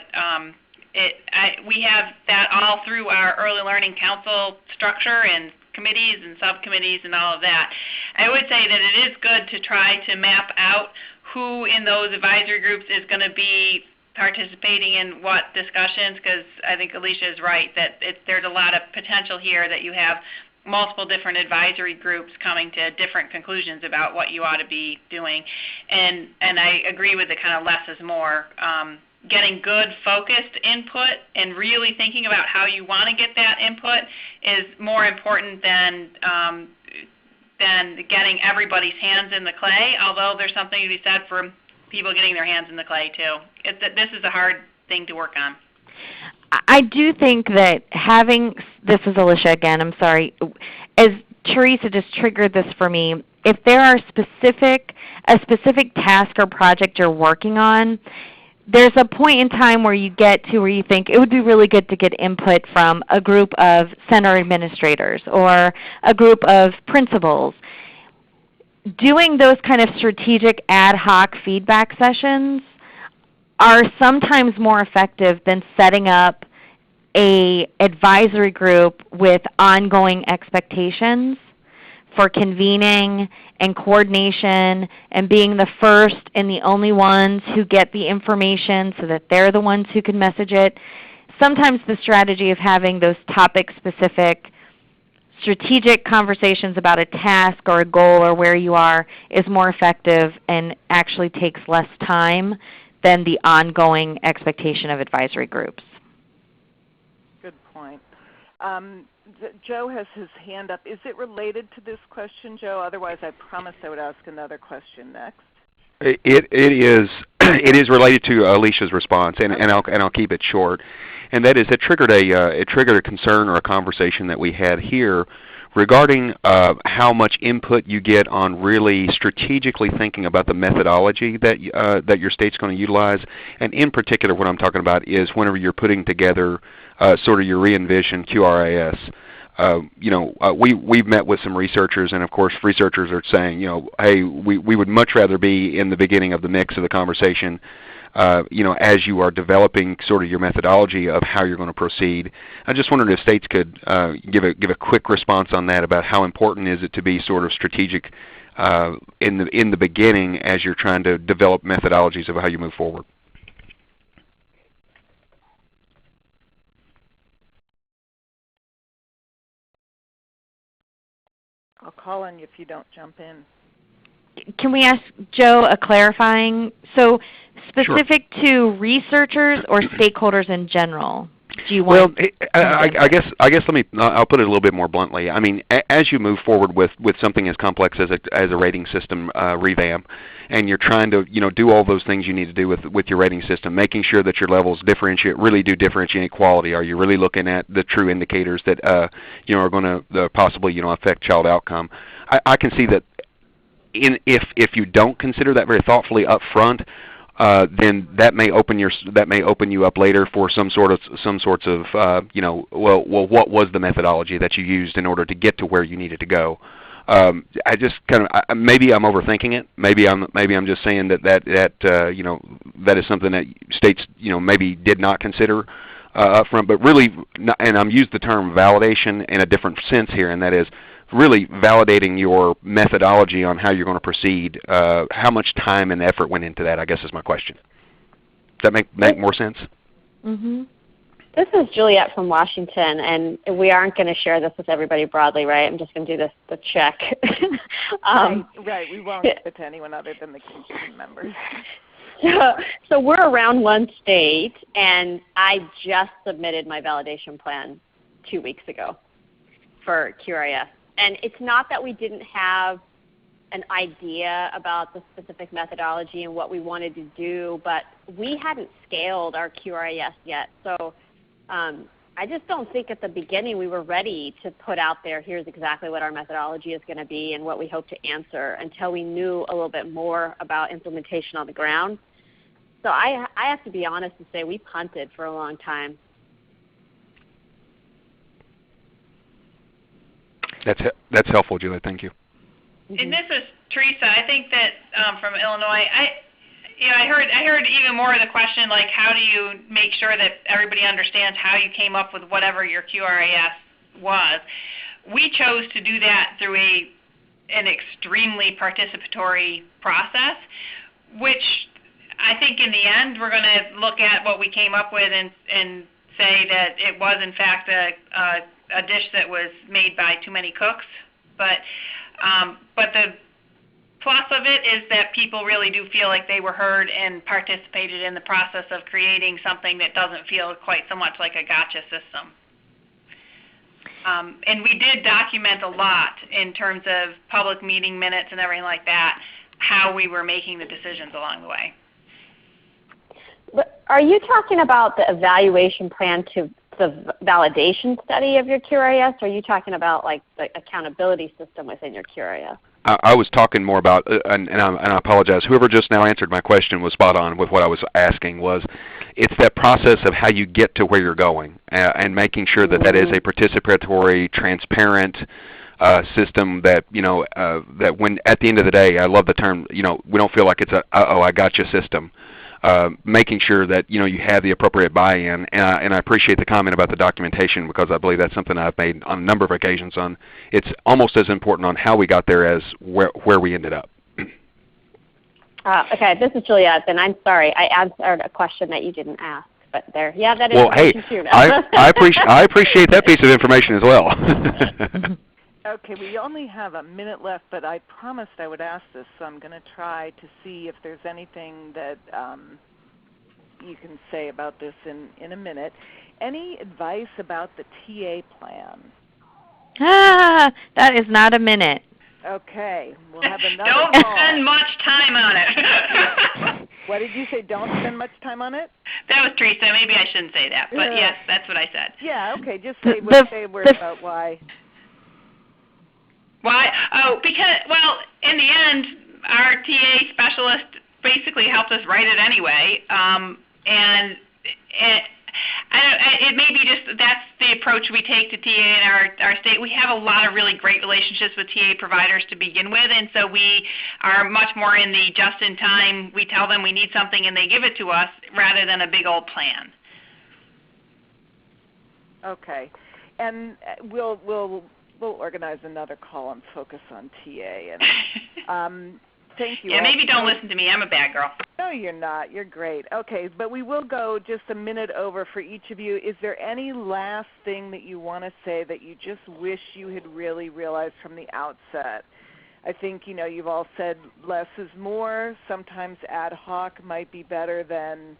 Speaker 13: we have that all through our early learning council structure and committees and subcommittees and all of that. I would say that it is good to try to map out who in those advisory groups is going to be participating in what discussions, because I think Alicia is right that there's a lot of potential here that you have multiple different advisory groups coming to different conclusions about what you ought to be doing. And I agree with the kind of less is more. Getting good focused input and really thinking about how you want to get that input is more important than getting everybody's hands in the clay, although there's something to be said for people getting their hands in the clay too. This is a hard thing to work on.
Speaker 14: I do think that having, this is Alicia again, I'm sorry, as Teresa just triggered this for me, if there are a specific task or project you're working on, there's a point in time where you get to where you think it would be really good to get input from a group of center administrators or a group of principals. Doing those kind of strategic ad hoc feedback sessions are sometimes more effective than setting up an advisory group with ongoing expectations for convening and coordination and being the first and the only ones who get the information so that they're the ones who can message it. Sometimes the strategy of having those topic-specific strategic conversations about a task or a goal or where you are is more effective and actually takes less time than the ongoing expectation of advisory groups.
Speaker 1: Good point. Joe has his hand up. Is it related to this question, Joe? Otherwise, I promised I would ask another question next.
Speaker 7: It is related to Alicia's response, and I'll keep it short. And that is, it triggered a concern or a conversation that we had here regarding how much input you get on really strategically thinking about the methodology that your state's going to utilize. And in particular, what I'm talking about is whenever you're putting together sort of your re-envision QRIS. We've met with some researchers, and of course researchers are saying, hey, we would much rather be in the beginning of the mix of the conversation, as you are developing sort of your methodology of how you're going to proceed. I just wondered if states could give a quick response on that about how important is it to be sort of strategic in the beginning as you're trying to develop methodologies of how you move forward.
Speaker 1: I'll call on you if you don't jump in.
Speaker 14: can we ask Joe a clarifying? So specific to researchers or stakeholders in general? Do you want?
Speaker 7: Well, I guess I'll put it a little bit more bluntly. I mean, as you move forward with something as complex as a rating system revamp, and you're trying to do all those things you need to do with your rating system, making sure that your levels really do differentiate quality. Are you really looking at the true indicators that are going to possibly affect child outcome? I can see that if you don't consider that very thoughtfully up front, then that may open you up later for some sorts of well, what was the methodology that you used in order to get to where you needed to go? I just maybe I'm overthinking it. Maybe I'm just saying that is something that states maybe did not consider up front, but really, and I'm used the term validation in a different sense here, and that is really validating your methodology on how you're going to proceed. How much time and effort went into that, I guess, is my question. Does that make more sense?
Speaker 12: Mm-hmm. This is Juliet from Washington, and we aren't going to share this with everybody broadly, right? I'm just going to do the check.
Speaker 1: Right. We won't give it to anyone other than the team members.
Speaker 12: So we're around one state, and I just submitted my validation plan 2 weeks ago for QRIS. And it's not that we didn't have an idea about the specific methodology and what we wanted to do, but we hadn't scaled our QRIS yet. So I just don't think at the beginning we were ready to put out there, here's exactly what our methodology is going to be and what we hope to answer, until we knew a little bit more about implementation on the ground. So I have to be honest and say we punted for a long time.
Speaker 7: That's helpful, Julie. Thank you.
Speaker 13: And this is Teresa. I think that from Illinois, I heard even more of the question, like how do you make sure that everybody understands how you came up with whatever your QRIS was. We chose to do that through an extremely participatory process, which I think in the end we're going to look at what we came up with and say that it was in fact a dish that was made by too many cooks. But the plus of it is that people really do feel like they were heard and participated in the process of creating something that doesn't feel quite so much like a gotcha system. And we did document a lot in terms of public meeting minutes and everything like that, how we were making the decisions along the way.
Speaker 12: But are you talking about the evaluation plan to the validation study of your QRIS, or are you talking about like the accountability system within your QRIS?
Speaker 7: I was talking more about, and I apologize, whoever just now answered my question was spot on with what I was asking. It's that process of how you get to where you're going, and making sure that that is a participatory, transparent system that, that when at the end of the day, I love the term, we don't feel like it's I gotcha system. Making sure that you have the appropriate buy-in, and I appreciate the comment about the documentation, because I believe that's something I've made on a number of occasions. It's almost as important on how we got there as where we ended up.
Speaker 12: Okay, this is Juliet, and I'm sorry I answered a question that you didn't ask, but there, yeah, that is
Speaker 7: well. Hey,
Speaker 12: too.
Speaker 7: I appreciate that piece of information as well.
Speaker 1: Okay, we only have a minute left, but I promised I would ask this, so I'm going to try to see if there's anything that you can say about this in a minute. Any advice about the TA plan?
Speaker 14: That is not a minute.
Speaker 1: Okay, we'll have another
Speaker 13: Don't
Speaker 1: call.
Speaker 13: spend much time on it.
Speaker 1: What did you say? Don't spend much time on it?
Speaker 13: That was Teresa. Maybe I shouldn't say that, but yes, that's what I said.
Speaker 1: Yeah, okay, just say a word about why.
Speaker 13: Why? Oh, because, well, in the end, our TA specialist basically helped us write it anyway, and it may be just that's the approach we take to TA in our state. We have a lot of really great relationships with TA providers to begin with, and so we are much more in the just-in-time, we tell them we need something and they give it to us, rather than a big old plan.
Speaker 1: Okay, and we'll organize another call and focus on TA. And thank you.
Speaker 13: Yeah, maybe don't listen to me. I'm a bad girl.
Speaker 1: No, you're not. You're great. Okay, but we will go just a minute over for each of you. Is there any last thing that you want to say that you just wish you had really realized from the outset I think, you've all said less is more. Sometimes ad hoc might be better than,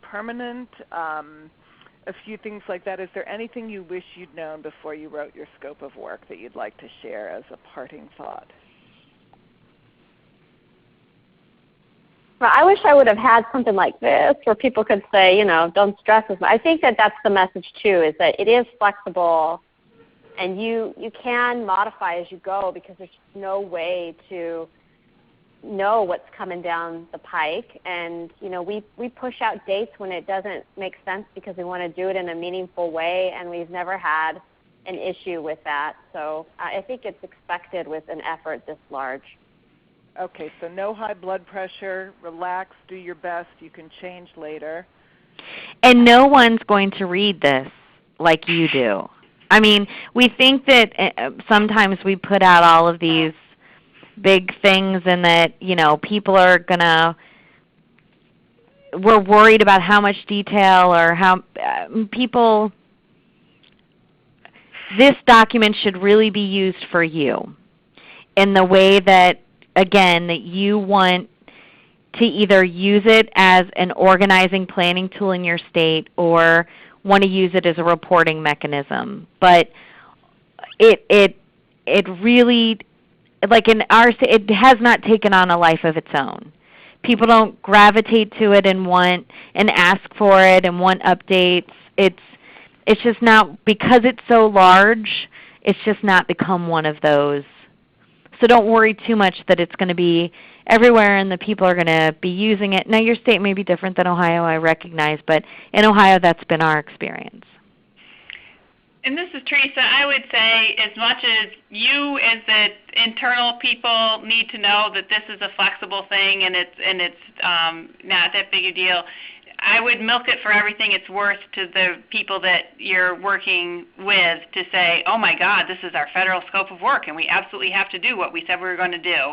Speaker 1: permanent. A few things like that. Is there anything you wish you'd known before you wrote your scope of work that you'd like to share as a parting thought?
Speaker 12: Well, I wish I would have had something like this where people could say, don't stress as much. I think that that's the message too, is that it is flexible and you can modify as you go because there's no way to know what's coming down the pike. And we push out dates when it doesn't make sense because we want to do it in a meaningful way, and we've never had an issue with that. So I think it's expected with an effort this large.
Speaker 1: Okay, so no high blood pressure, relax, do your best, you can change later.
Speaker 14: And no one's going to read this like you do. I mean, we think that sometimes we put out all of these big things and that, people are going to, we're worried about how much detail or how people, this document should really be used for you in the way that, again, that you want to either use it as an organizing planning tool in your state or want to use it as a reporting mechanism. But it really, like in our state, it has not taken on a life of its own. People don't gravitate to it and want and ask for it and want updates. It's just not, because it's so large, it's just not become one of those. So don't worry too much that it's going to be everywhere and the people are going to be using it. Now your state may be different than Ohio, I recognize, but in Ohio that's been our experience.
Speaker 13: And this is Teresa. I would say as much as you as the internal people need to know that this is a flexible thing and it's not that big a deal, I would milk it for everything it's worth to the people that you're working with to say, oh my God, this is our federal scope of work and we absolutely have to do what we said we were going to do.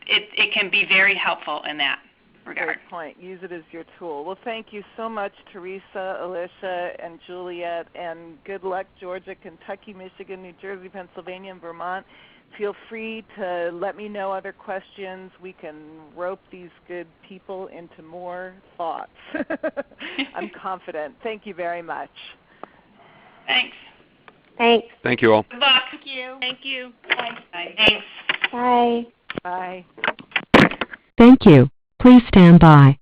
Speaker 13: It can be very helpful in that regard.
Speaker 1: Great point. Use it as your tool. Well, thank you so much, Teresa, Alicia, and Juliet, and good luck, Georgia, Kentucky, Michigan, New Jersey, Pennsylvania, and Vermont. Feel free to let me know other questions. We can rope these good people into more thoughts. I'm confident. Thank you very much.
Speaker 13: Thanks.
Speaker 12: Thanks.
Speaker 7: Thank you all.
Speaker 13: Good luck.
Speaker 9: Thank you.
Speaker 13: Thank you.
Speaker 9: Bye.
Speaker 13: Bye. Thanks.
Speaker 12: Bye.
Speaker 1: Bye.
Speaker 16: Thank you. Please stand by.